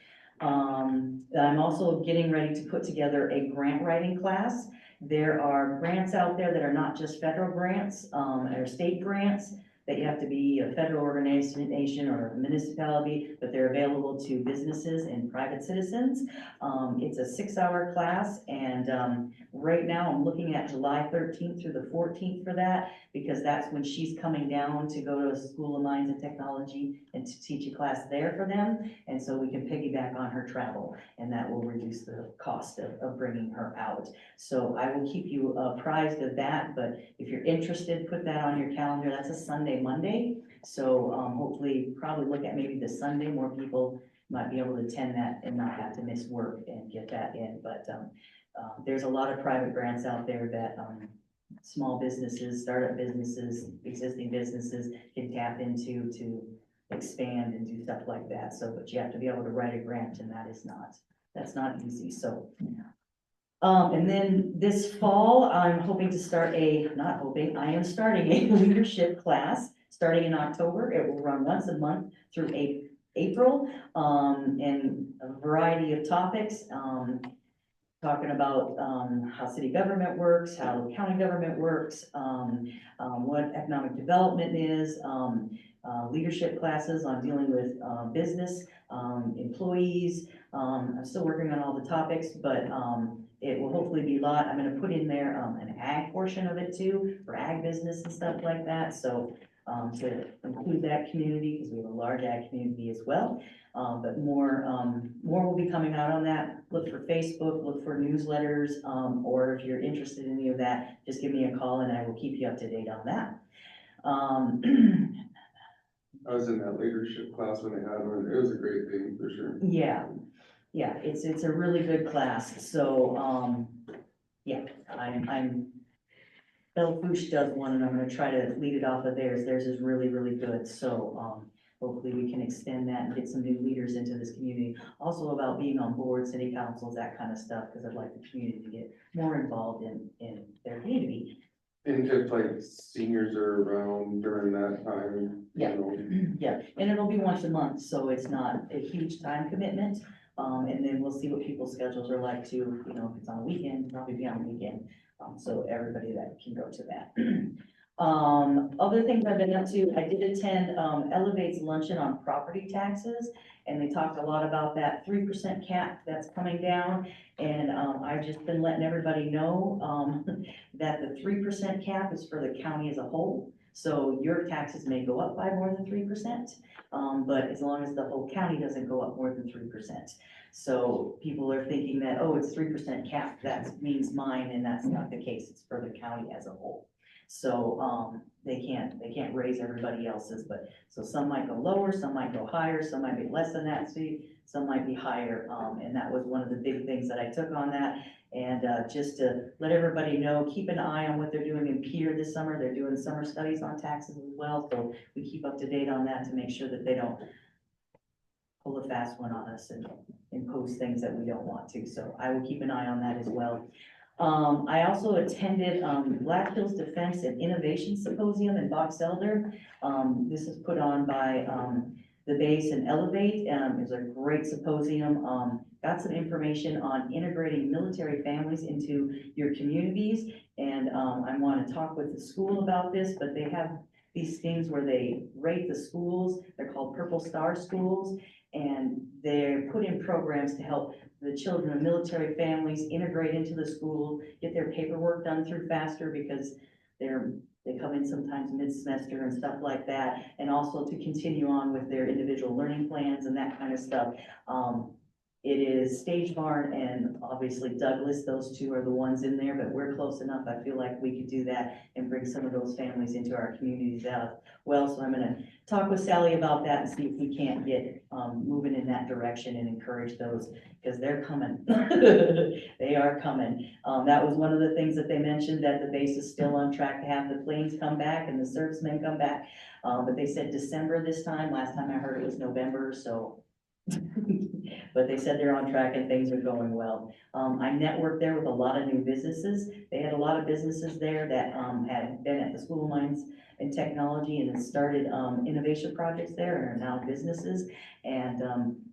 I'm also getting ready to put together a grant writing class. There are grants out there that are not just federal grants, or state grants, that you have to be a federal organization or a municipality, but they're available to businesses and private citizens. It's a 6-hour class, and right now I'm looking at July 13th through the 14th for that, because that's when she's coming down to go to a School of Mines and Technology and to teach a class there for them. And so we can piggyback on her travel, and that will reduce the cost of bringing her out. So I will keep you apprised of that, but if you're interested, put that on your calendar. That's a Sunday, Monday. So hopefully, probably look at maybe the Sunday, more people might be able to attend that and not have to miss work and get that in. But there's a lot of private grants out there that small businesses, startup businesses, existing businesses can tap into to expand and do stuff like that. So, but you have to be able to write a grant, and that's not easy. So, and then this fall, I'm hoping to start I am starting a leadership class starting in October. It will run once a month through April, and a variety of topics, talking about how city government works, how county government works, what economic development is, leadership classes on dealing with business, employees. I'm still working on all the topics, but it will hopefully be a lot. I'm going to put in there an ag portion of it too, for ag business and stuff like that. So to include that community, because we have a large ag community as well. But more will be coming out on that. Look for Facebook, look for newsletters, or if you're interested in any of that, just give me a call and I will keep you up to date on that. I was in that leadership class when they had one. It was a great thing for sure. Yeah, it's a really good class. So, yeah, Belle Fouche does one, and I'm gonna try to lead it off of theirs. Theirs is really, really good. So, hopefully we can extend that and get some new leaders into this community. Also about being on board, city councils, that kind of stuff, because I'd like the community to get more involved in their community. And if like seniors are around during that time, Yeah. you know, Yeah, and it'll be once a month, so it's not a huge time commitment. And then we'll see what people's schedules are like too, you know, if it's on a weekend, probably be on a weekend. So everybody that can go to that. Other things I've been up to, I did attend, Elevate's luncheon on property taxes. And they talked a lot about that 3% cap that's coming down. And, I've just been letting everybody know, that the 3% cap is for the county as a whole. So your taxes may go up by more than 3%, but as long as the whole county doesn't go up more than 3%. So people are thinking that, oh, it's 3% cap, that means mine, and that's not the case, it's for the county as a whole. So, they can't raise everybody else's, but, so some might go lower, some might go higher, some might be less than that fee, some might be higher, and that was one of the big things that I took on that. And, just to let everybody know, keep an eye on what they're doing in Pier this summer, they're doing summer studies on taxes as well, so we keep up to date on that to make sure that they don't pull a fast one on us and impose things that we don't want to, so I will keep an eye on that as well. I also attended, Black Hills Defense and Innovation Symposium in Box Elder. This is put on by, the Base and Elevate. It was a great symposium. Got some information on integrating military families into your communities. And, I want to talk with the school about this, but they have these things where they rate the schools. They're called Purple Star Schools. And they're put in programs to help the children of military families integrate into the school, get their paperwork done through faster because they come in sometimes mid-semester and stuff like that, and also to continue on with their individual learning plans and that kind of stuff. It is Stage Barn and obviously Douglas, those two are the ones in there, but we're close enough. I feel like we could do that and bring some of those families into our communities out. Well, so I'm gonna talk with Sally about that and see if we can't get, moving in that direction and encourage those, because they're coming. They are coming. That was one of the things that they mentioned, that the base is still on track to have the planes come back and the servicemen come back. But they said December this time. Last time I heard it was November, so. But they said they're on track and things are going well. I networked there with a lot of new businesses. They had a lot of businesses there that, had been at the School of Mines and Technology and had started, innovation projects there and are now businesses. And,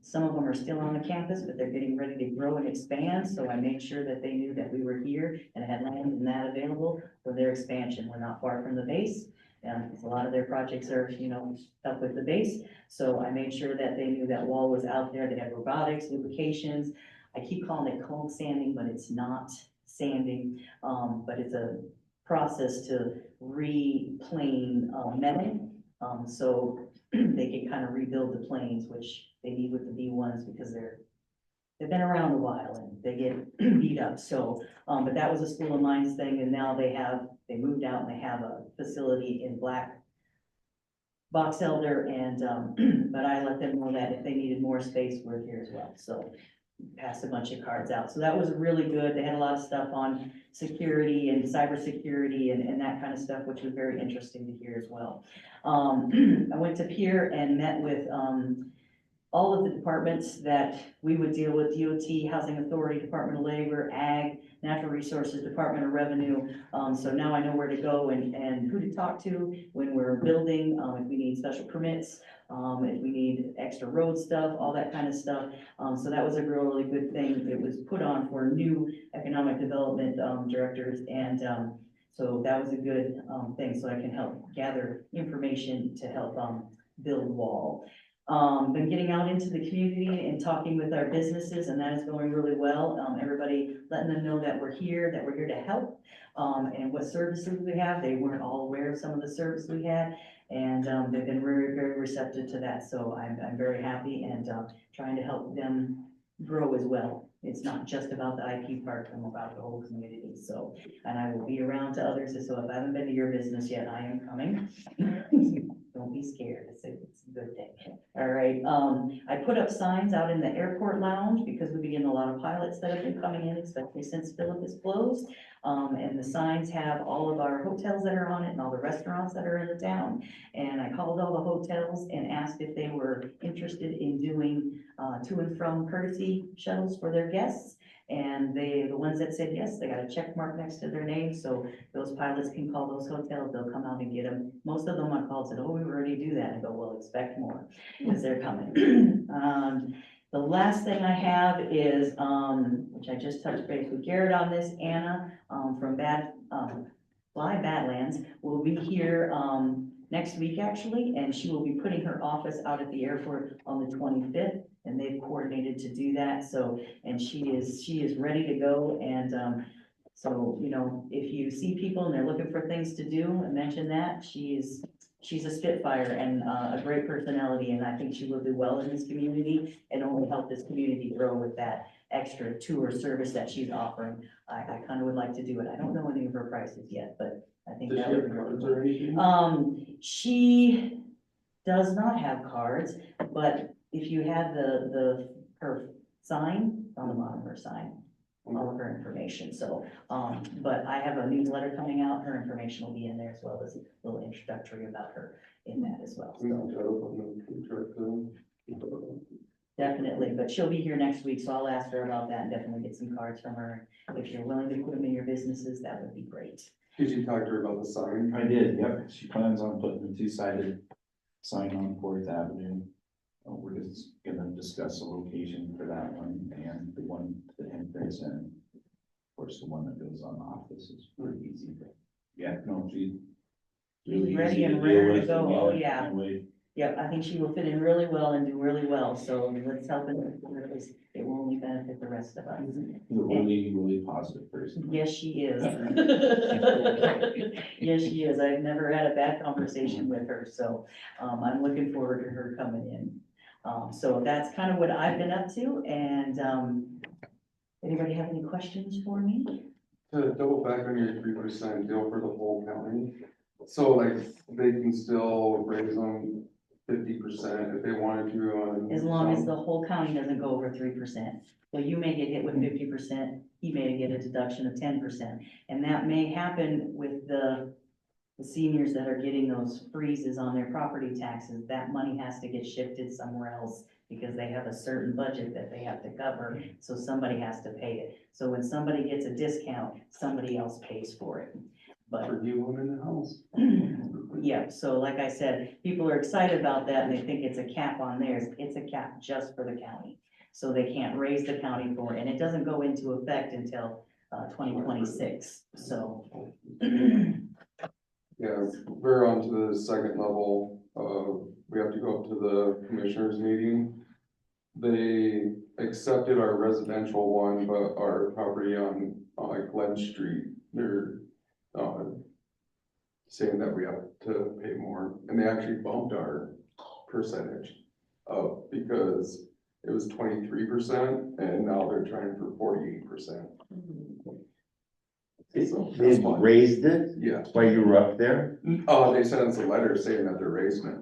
some of them are still on the campus, but they're getting ready to grow and expand. So I made sure that they knew that we were here and had land and that available for their expansion. We're not far from the base. Because a lot of their projects are, up with the base. So I made sure that they knew that wall was out there. They have robotics, lubrications. I keep calling it cold sanding, but it's not sanding. But it's a process to replane metal. So they can kind of rebuild the planes, which they need with the B-1s because they've been around a while and they get beat up. So, but that was a School of Mines thing, and now they moved out and they have a facility in Box Elder, and, but I let them know that if they needed more space, we're here as well. So passed a bunch of cards out. So that was really good. They had a lot of stuff on security and cybersecurity and that kind of stuff, which was very interesting to hear as well. I went to Pier and met with, all of the departments that we would deal with: DOT, Housing Authority, Department of Labor, Ag, Natural Resources, Department of Revenue. So now I know where to go and who to talk to when we're building, if we need special permits, if we need extra road stuff, all that kind of stuff. So that was a really good thing. It was put on for new economic development directors, and so that was a good thing. So I can help gather information to help build wall. Been getting out into the community and talking with our businesses, and that is going really well. Everybody letting them know that we're here to help, and what services we have. They weren't all aware of some of the service we had, and they've been very, very receptive to that. So I'm very happy and trying to help them grow as well. It's not just about the IP park, I'm about the whole community. So, and I will be around to others. So if I haven't been to your business yet, I am coming. Don't be scared. It's a good thing. All right. I put up signs out in the airport lounge because we've been getting a lot of pilots that have been coming in, especially since Philip is closed. And the signs have all of our hotels that are on it and all the restaurants that are in the town. And I called all the hotels and asked if they were interested in doing to and from courtesy shuttles for their guests. And the ones that said yes, they got a check mark next to their name, so those pilots can call those hotels, they'll come out and get them. Most of them I called said, oh, we already do that. I go, well, expect more, because they're coming. The last thing I have is, which I just touched base with Garrett on this, Anna, from Fly Badlands, will be here, next week actually, and she will be putting her office out at the airport on the 25th, and they've coordinated to do that, so, and she is ready to go, and, so, you know, if you see people and they're looking for things to do, mention that, she's a spitfire and, a great personality, and I think she will do well in this community and only help this community grow with that extra tour service that she's offering. I kind of would like to do it. I don't know any of her prices yet, but I think Does that she would have be cards really or anything? cool. She does not have cards, but if you have her sign, on the bottom of her sign, all of her information, so, but I have a newsletter coming out, her information will be in there as well as a little introductory about her in that as well, so. Definitely, but she'll be here next week, so I'll ask her about that and definitely get some cards from her. If you're willing to put them in your businesses, that would be great. Did you talk to her about the sign? I did, yep. She plans on putting the two-sided sign on Fourth Avenue. We're just gonna discuss a location for that one and the one to the entrance and of course, the one that goes on the office is pretty easy, but yeah, no, she's really Ready easy and to deal rare to with. go. and, Oh, yeah. can't wait. Yep, I think she will fit in really well and do really well, so let's help it, because it will only benefit the rest of us. She's a really, really positive person. Yes, she is. Yes, she is. I've never had a bad conversation with her, so, I'm looking forward to her coming in. So that's kind of what I've been up to, and, anybody have any questions for me? To double back on your 3% deal for the whole county, so like they can still raise them 50% if they wanted to on. As long as the whole county doesn't go over 3%. So you may get hit with 50%, he may get a deduction of 10%. And that may happen with the seniors that are getting those freezes on their property taxes. That money has to get shifted somewhere else because they have a certain budget that they have to cover, so somebody has to pay it. So when somebody gets a discount, somebody else pays for it. But For you in the house. yeah, so like I said, people are excited about that and they think it's a cap on theirs. It's a cap just for the county. So they can't raise the county for it, and it doesn't go into effect until 2026, so. Yeah, we're on to the second level, we have to go up to the commissioners meeting. They accepted our residential one, but our property on, Glen Street, they're, saying that we have to pay more, and they actually bumped our percentage up because it was 23%, and now they're trying for 48%. So They that's why. raised it Yeah, while you were up there? they sent us a letter saying that they're raising it.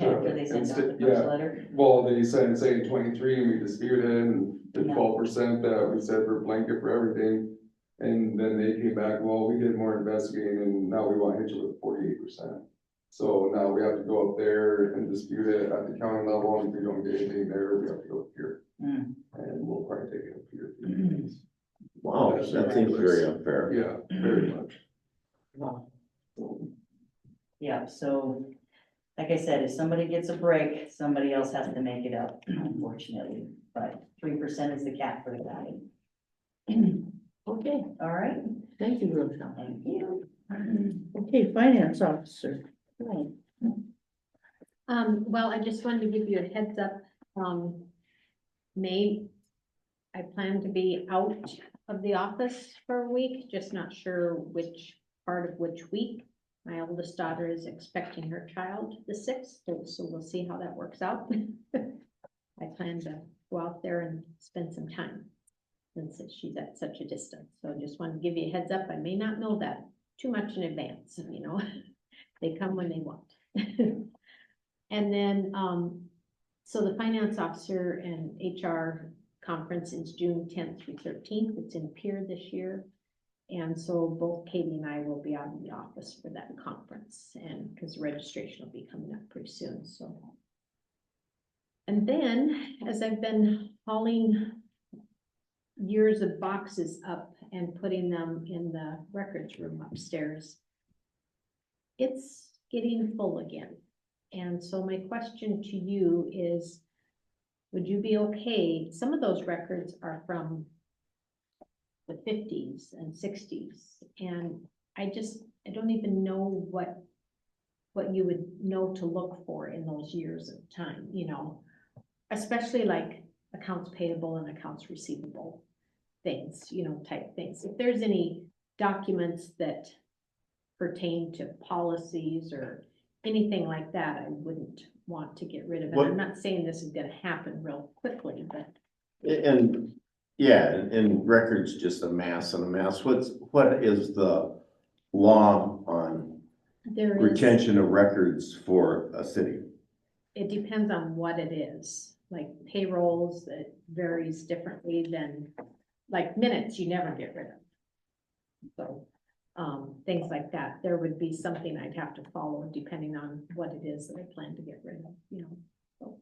After they send out the Yeah. first letter. Well, they said, saying 23, and we disputed, and the Yeah. 12% that we said were blanket for everything. And then they came back, well, we did more investigating, and now we want to hit you with 48%. So now we have to go up there and dispute it at the county level, and if we don't get anything there, we have to go up here. Mm. And we'll probably take it up here. Wow, that seems very unfair. Yeah, very much. Yeah, so, like I said, if somebody gets a break, somebody else has to make it up, unfortunately. But 3% is the cap for the county. Okay, All right, thank you, Rochelle. thank you. Okay, finance officer. Right. Well, I just wanted to give you a heads up, May, I plan to be out of the office for a week, just not sure which part of which week. My oldest daughter is expecting her child the 6th, so we'll see how that works out. I plan to go out there and spend some time since she's at such a distance. So I just wanted to give you a heads up. I may not know that too much in advance, you know, they come when they want. And then, so the finance officer and HR conference is June 10th through 13th. It's in Pier this year. And so both Katie and I will be out in the office for that conference, and because registration will be coming up pretty soon, so. And then, as I've been hauling years of boxes up and putting them in the records room upstairs, it's getting full again. And so my question to you is, would you be okay? Some of those records are from the 50s and 60s, and I don't even know what you would know to look for in those years of time, you know? Especially like accounts payable and accounts receivable things, you know, type things. If there's any documents that pertain to policies or anything like that, I wouldn't want to get rid of it. What- I'm not saying this is gonna happen real quickly, but And, yeah, and records just a mass and a mass. What is the law on there is, retention of records for a city? it depends on what it is. Like payrolls, it varies differently than, like minutes, you never get rid of. So, things like that, there would be something I'd have to follow depending on what it is that I plan to get rid of, you know.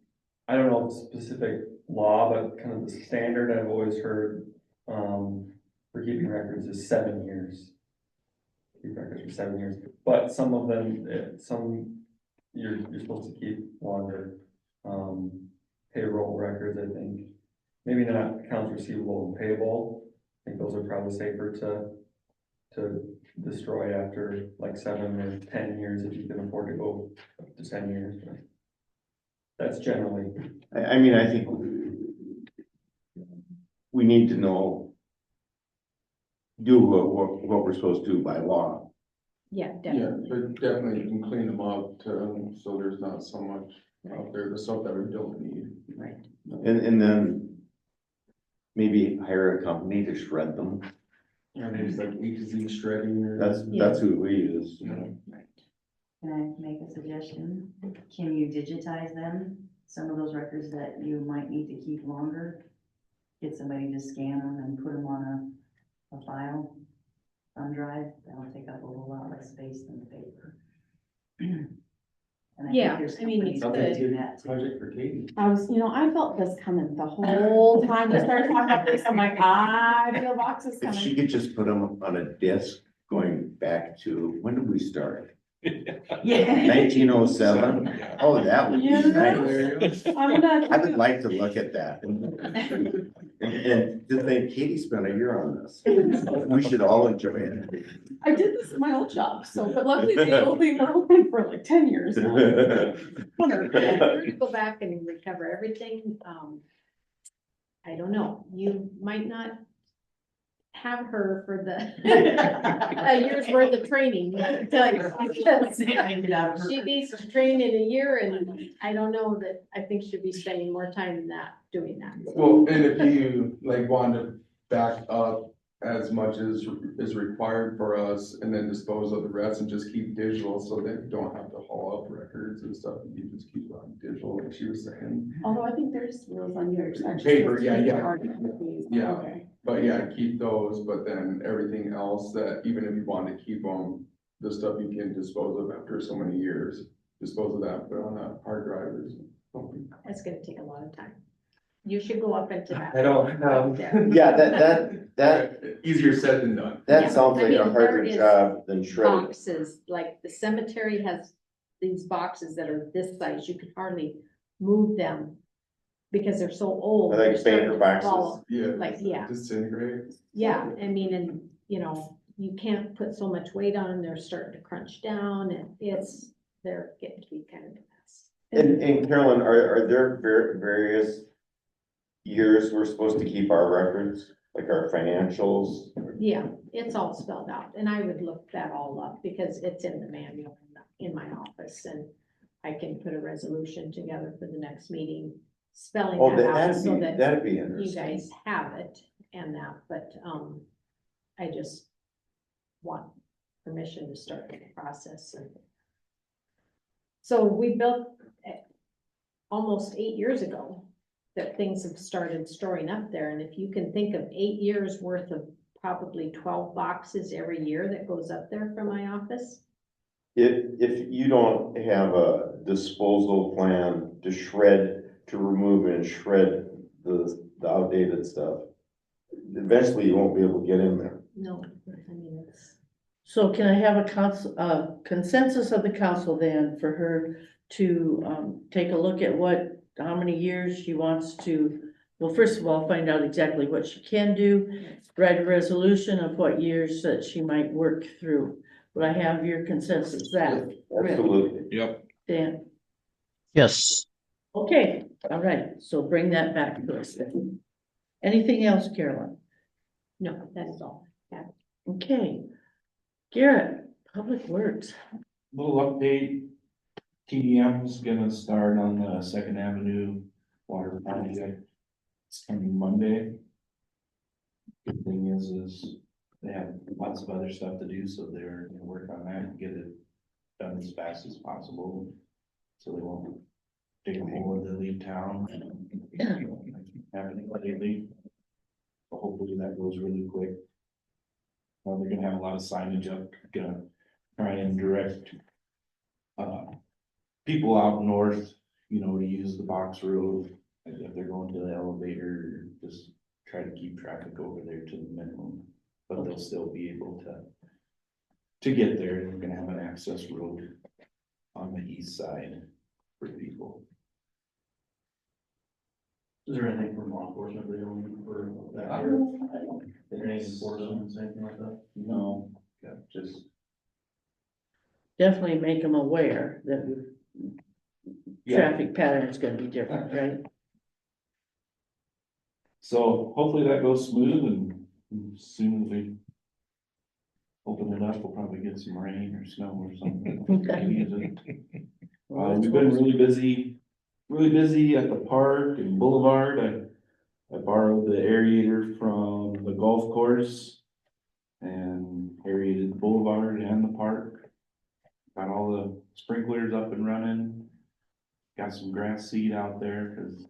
I don't know the specific law, but kind of the standard I've always heard, for keeping records is 7 years. Keep records for 7 years, but some of them, some you're supposed to keep longer. Payroll records, I think, maybe not accounts receivable and payable. I think those are probably safer to destroy after like 7 or 10 years if you can afford to go up to 10 years. But that's generally, I mean, I think we need to know, do what we're supposed to do by law. Yeah, Yeah, definitely. but definitely you can clean them up to, so there's not so much out there, the stuff that we don't need. Right. And then maybe hire a company to shred them. And there's like A to Z shredding or. That's who we use. Right. Can I make a suggestion? Can you digitize them? Some of those records that you might need to keep longer? Get somebody to scan them and put them on a file, thumb drive. That'll take up a whole lot less space than the paper. And I think Yeah, there's I mean, companies it's that good. do that too. Project for Katie. I felt this coming the whole time we started talking about this. I'm like, I feel boxes If she coming. could just put them on a disc going back to, when did we start? Yeah. 1907? Oh, that would be Yeah. nice. I'm not. I would like to look at that and to think Katie spent a year on this. We should all enjoy it. I did this in my old job, so, but luckily they only were open for like 10 years. now. If we were to go back and recover everything, I don't know, you might not have her for the a year's worth of training, I can tell you. Because she needs to train in a year, and I don't know that, I think she'll be spending more time than that, doing that. Well, and if you like want to back up as much as is required for us and then dispose of the rest and just keep digital so that you don't have to haul up records and stuff, you just keep it on digital, like she was saying. Although I think there's rules on yours. Paper, yeah. Yeah. Okay. But yeah, keep those, but then everything else that even if you want to keep them, the stuff you can dispose of after so many years, dispose of that, put on a hard drive or something. That's gonna take a lot of time. You should go up into that. I don't know. Yeah, that Easier said than done. that Yeah, sounds I like a mean, harder there is job than shredding. Boxes, like the cemetery has these boxes that are this size, you could hardly move them because they're so old. Are they they're starting banker to boxes? fall. Yeah. Like, yeah. Disintegrate. Yeah, I mean, and you know, you can't put so much weight on them, they're starting to crunch down, and they're getting to be kind of a mess. And Carolyn, are there various years we're supposed to keep our records, like our financials? Yeah, it's all spelled out, and I would look that all up because it's in the manual in my office, and I can put a resolution together for the next meeting, spelling Oh, that out so that that'd be you interesting. guys have it and that, but, I just want permission to start the process. And so we built almost 8 years ago that things have started storing up there. And if you can think of 8 years worth of probably 12 boxes every year that goes up there from my office. If you don't have a disposal plan to remove and shred the outdated stuff, eventually you won't be able to get in there. No, I mean, it's, So can I have a consensus of the council then for her to, take a look at how many years she wants to, well, first of all, find out exactly what she can do, write a resolution of what years that she might work through. Would I have your consensus, Zach? Rick, Absolutely. Yep. Dan? Yes, Okay, all right, so bring that back to us then. Anything else, Carolyn? No, that's all. Okay. Garrett, Public Works. Little update, TDM's gonna start on the Second Avenue water project. It's coming Monday. Good thing is they have lots of other stuff to do, so they're gonna work on that and get it done as fast as possible. So they won't dig a hole in the lead town. Happening lately. But hopefully that goes really quick. They're gonna have a lot of signage up, gonna try and direct people out north, you know, to use the box road. And if they're going to the elevator, just try to keep traffic over there to the minimum, but they'll still be able to get there. They're gonna have an access road on the east side for people. Is there anything from law enforcement they don't for that area? Is there any enforcement, anything like that? No, yeah, just Definitely make them aware that yeah. traffic pattern is gonna be different, right? So hopefully that goes smooth and as soon as we open it up, we'll probably get some rain or snow or something. We've been really busy at the park and Boulevard. I borrowed the aerator from the golf course and aerated the Boulevard and the park. Got all the sprinklers up and running. Got some grass seed out there because it's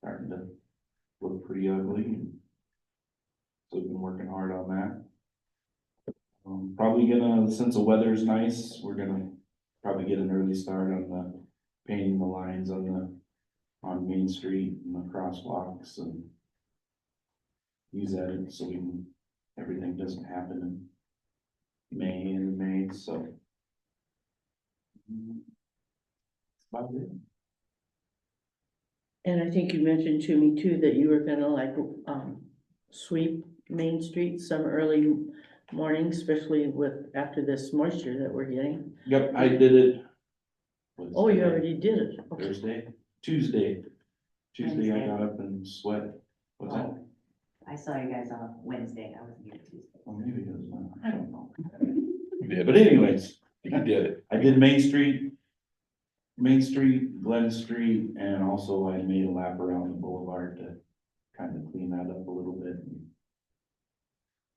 starting to look pretty ugly. So we've been working hard on that. Probably gonna, since the weather's nice, we're gonna probably get an early start on the painting the lines on Main Street and the crosswalks and use that so everything doesn't happen in May, so. That's about it. And I think you mentioned to me too, that you were gonna sweep Main Street some early morning, especially after this moisture that we're getting. Yep, I did it. Oh, you already did it. Okay. Tuesday I Wednesday. got up and sweat. What's that? I saw you guys on Wednesday, I was here Tuesday. Well, maybe it was, I don't know. You did But anyways, You did it. I did Main Street, Glen Street, and also I made a lap around the boulevard to kind of clean that up a little bit.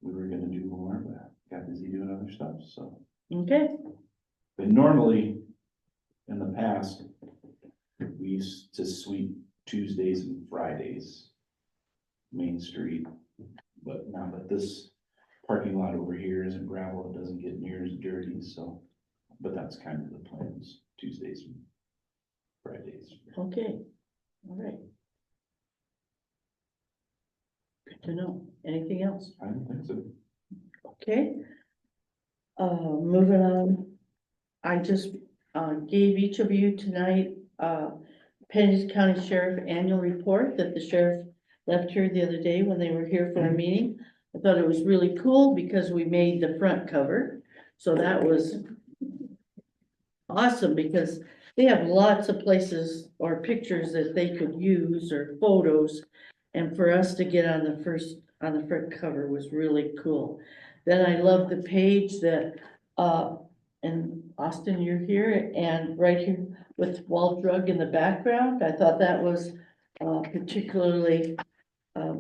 We were gonna do more, but got busy doing other stuff, so. Okay, But normally, in the past, we used to sweep Tuesdays and Fridays, Main Street. But now that this parking lot over here isn't gravel, it doesn't get near as dirty, so. But that's kind of the plans, Tuesdays and Fridays. okay, all right. Good to know. Anything else? I don't think so. Okay. Moving on. I just, gave each of you tonight, Pennington County Sheriff Annual Report that the sheriff left here the other day when they were here for a meeting. I thought it was really cool because we made the front cover. So that was awesome because they have lots of places or pictures that they could use or photos. And for us to get on the front cover was really cool. Then I love the page that, and Austin, you're here and right here with Walt Drug in the background. I thought that was particularly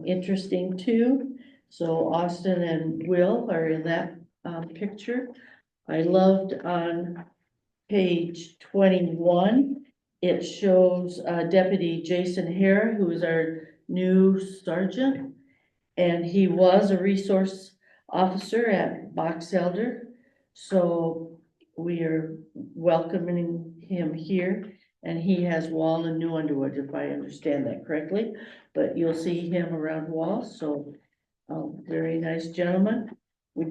interesting too. So Austin and Will are in that picture. I loved on page 21, it shows Deputy Jason Hare, who is our new sergeant. And he was a resource officer at Box Elder. So we are welcoming him here. And he has Wall and New Underwood, if I understand that correctly. But you'll see him around Wall, so very nice gentleman. We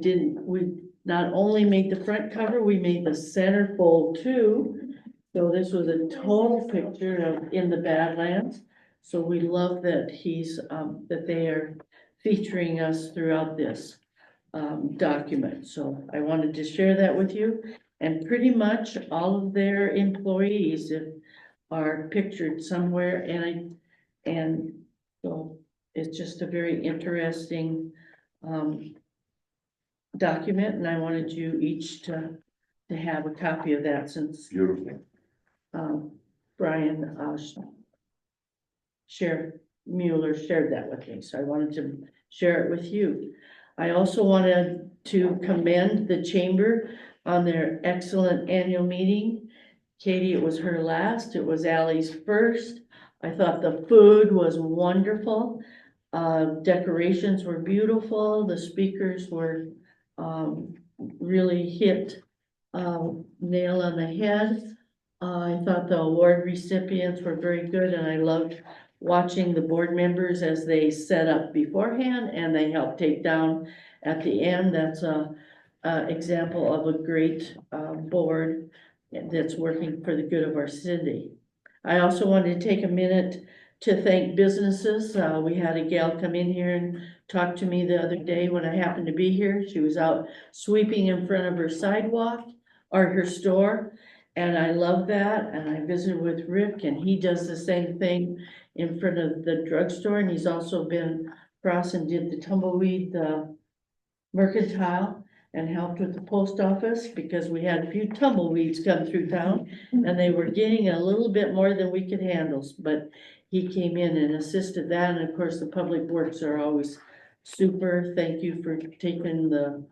not only made the front cover, we made the centerfold too. So this was a total picture of in the Badlands. So we love that that they are featuring us throughout this. document. So I wanted to share that with you. And pretty much all of their employees are pictured somewhere, and so it's just a very interesting document, and I wanted you each to have a copy of that since Beautiful. Brian Mueller shared that with me, so I wanted to share it with you. I also wanted to commend the chamber on their excellent annual meeting. Katie, it was her last, it was Ally's first. I thought the food was wonderful. Decorations were beautiful, the speakers were, really hit, nail on the head. I thought the award recipients were very good, and I loved watching the board members as they set up beforehand and they helped take down at the end. That's a example of a great, board that's working for the good of our city. I also wanted to take a minute to thank businesses. We had a gal come in here and talk to me the other day when I happened to be here. She was out sweeping in front of her sidewalk or her store. And I love that. And I visited with Rick, and he does the same thing in front of the drugstore. And he's also been across and did the tumbleweed, the mercantile, and helped with the post office because we had a few tumbleweeds come through town and they were getting a little bit more than we could handle. But he came in and assisted that. And of course, the public works are always super. Thank you for taking the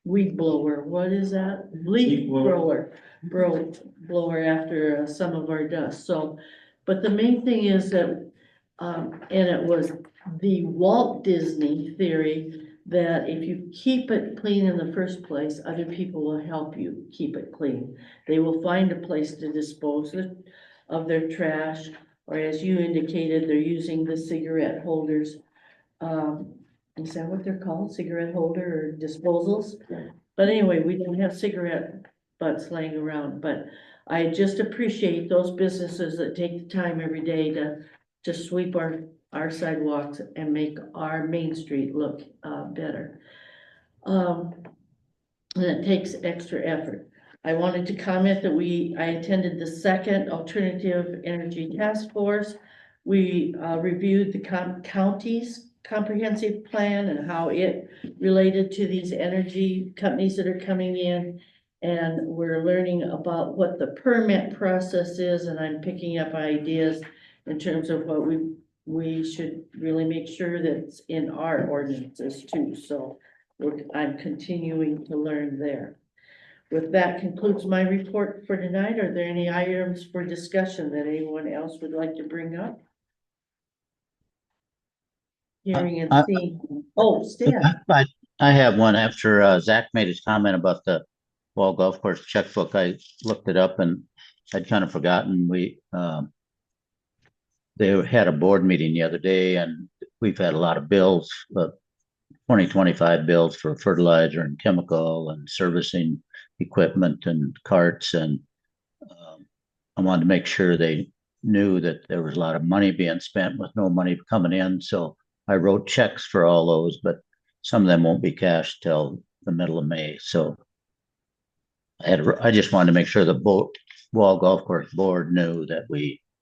weed blower. What is that? Leaf blower after some of our dust. So, but the main thing is that, and it was the Walt Disney theory that if you keep it clean in the first place, other people will help you keep it clean. They will find a place to dispose of their trash, or as you indicated, they're using the cigarette holders. Is that what they're called? Cigarette holder or disposals? But anyway, we don't have cigarette butts laying around, but I just appreciate those businesses that take the time every day to sweep our sidewalks and make our Main Street look better. And it takes extra effort. I wanted to comment that I attended the second Alternative Energy Task Force. We reviewed the county's comprehensive plan and how it related to these energy companies that are coming in. And we're learning about what the permit process is, and I'm picking up ideas in terms of what we should really make sure that's in our ordinances too. So I'm continuing to learn there. With that concludes my report for tonight. Are there any items for discussion that anyone else would like to bring up? Hearing and seeing. Oh, Stan. I have one after Zach made his comment about the Wall Golf Course checkbook. I looked it up and I'd kind of forgotten. They had a board meeting the other day, and we've had a lot of bills, 2025 bills for fertilizer and chemical and servicing equipment and carts. And I wanted to make sure they knew that there was a lot of money being spent with no money coming in. So I wrote checks for all those, but some of them won't be cashed till the middle of May. So I just wanted to make sure the Wall Golf Course board knew that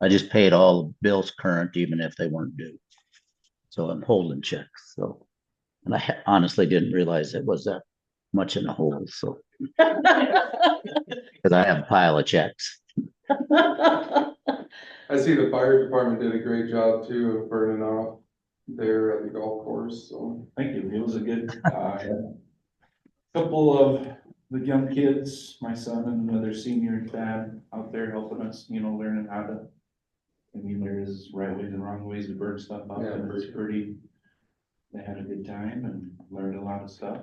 I just paid all the bills current, even if they weren't due. So I'm holding checks. So, and I honestly didn't realize it was that much in the hole. So, because I have a pile of checks. I see the fire department did a great job too of burning off there at the golf course, so. Thank you. It was a good, couple of the young kids, my son and another senior dad out there helping us, learning how to. There's right ways and wrong ways to burn stuff up, Yeah, and it was pretty. They had a good time and learned a lot of stuff.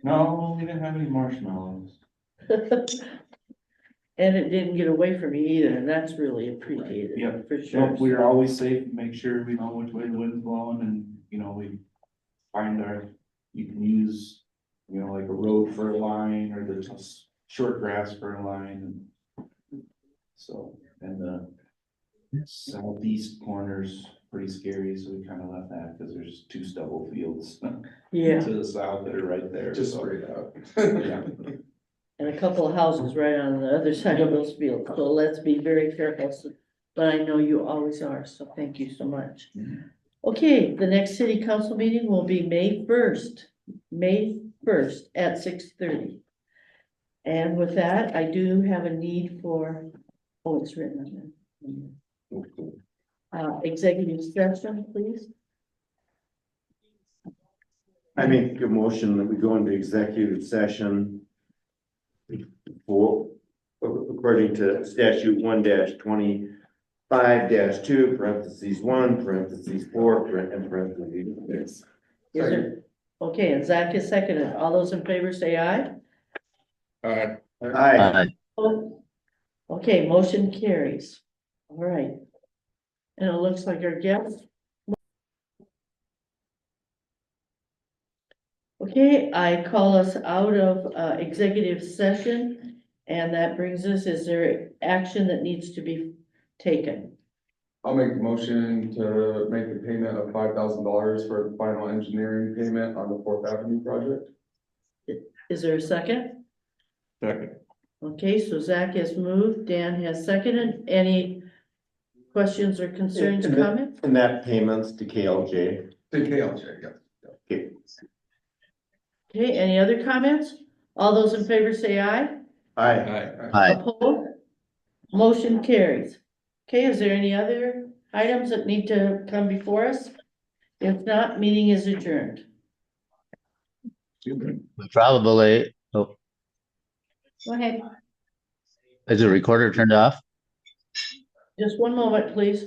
No, we didn't have any marshmallows. And it didn't get away from you either, and that's really appreciated. Yeah, for sure. Well, we're always safe, make sure we know which way the wind's blowing, and, we find you can use, like a road for a line, or the short grass for a line, and so, and the southeast corners pretty scary, so we kind of left that, because there's two stubble fields Yeah, to the south that are right there. Just so, straight out. Yeah. and a couple of houses right on the other side of those fields, so let's be very careful. But I know you always are, so thank you so much. Mhm. Okay, the next city council meeting will be May 1st at 6:30. And with that, I do have a need for, oh, it's written on there. Executive session, please. I make a motion that we go into executive session for, according to statute 1-25-2, parentheses 1, parentheses 4, and parentheses 6. Is there, okay, and Zach is seconded. All those in favor say aye. Aye. Oh, okay, motion carries. All right. And it looks like our guest. Okay, I call us out of executive session, and that brings us, is there action that needs to be taken? I'll make the motion to make the payment of $5,000 for the final engineering payment on the Fourth Avenue project. Is there a second? Second. Okay, so Zach has moved, Dan has seconded. Any questions or concerns, comments? And that payments to KLJ. To KLJ, yeah. Okay. Okay, any other comments? All those in favor say aye. Aye. Aye. Opposed? Motion carries. Okay, is there any other items that need to come before us? If not, meeting is adjourned. Probably, oh, Go ahead. is the recorder turned off? Just one moment, please.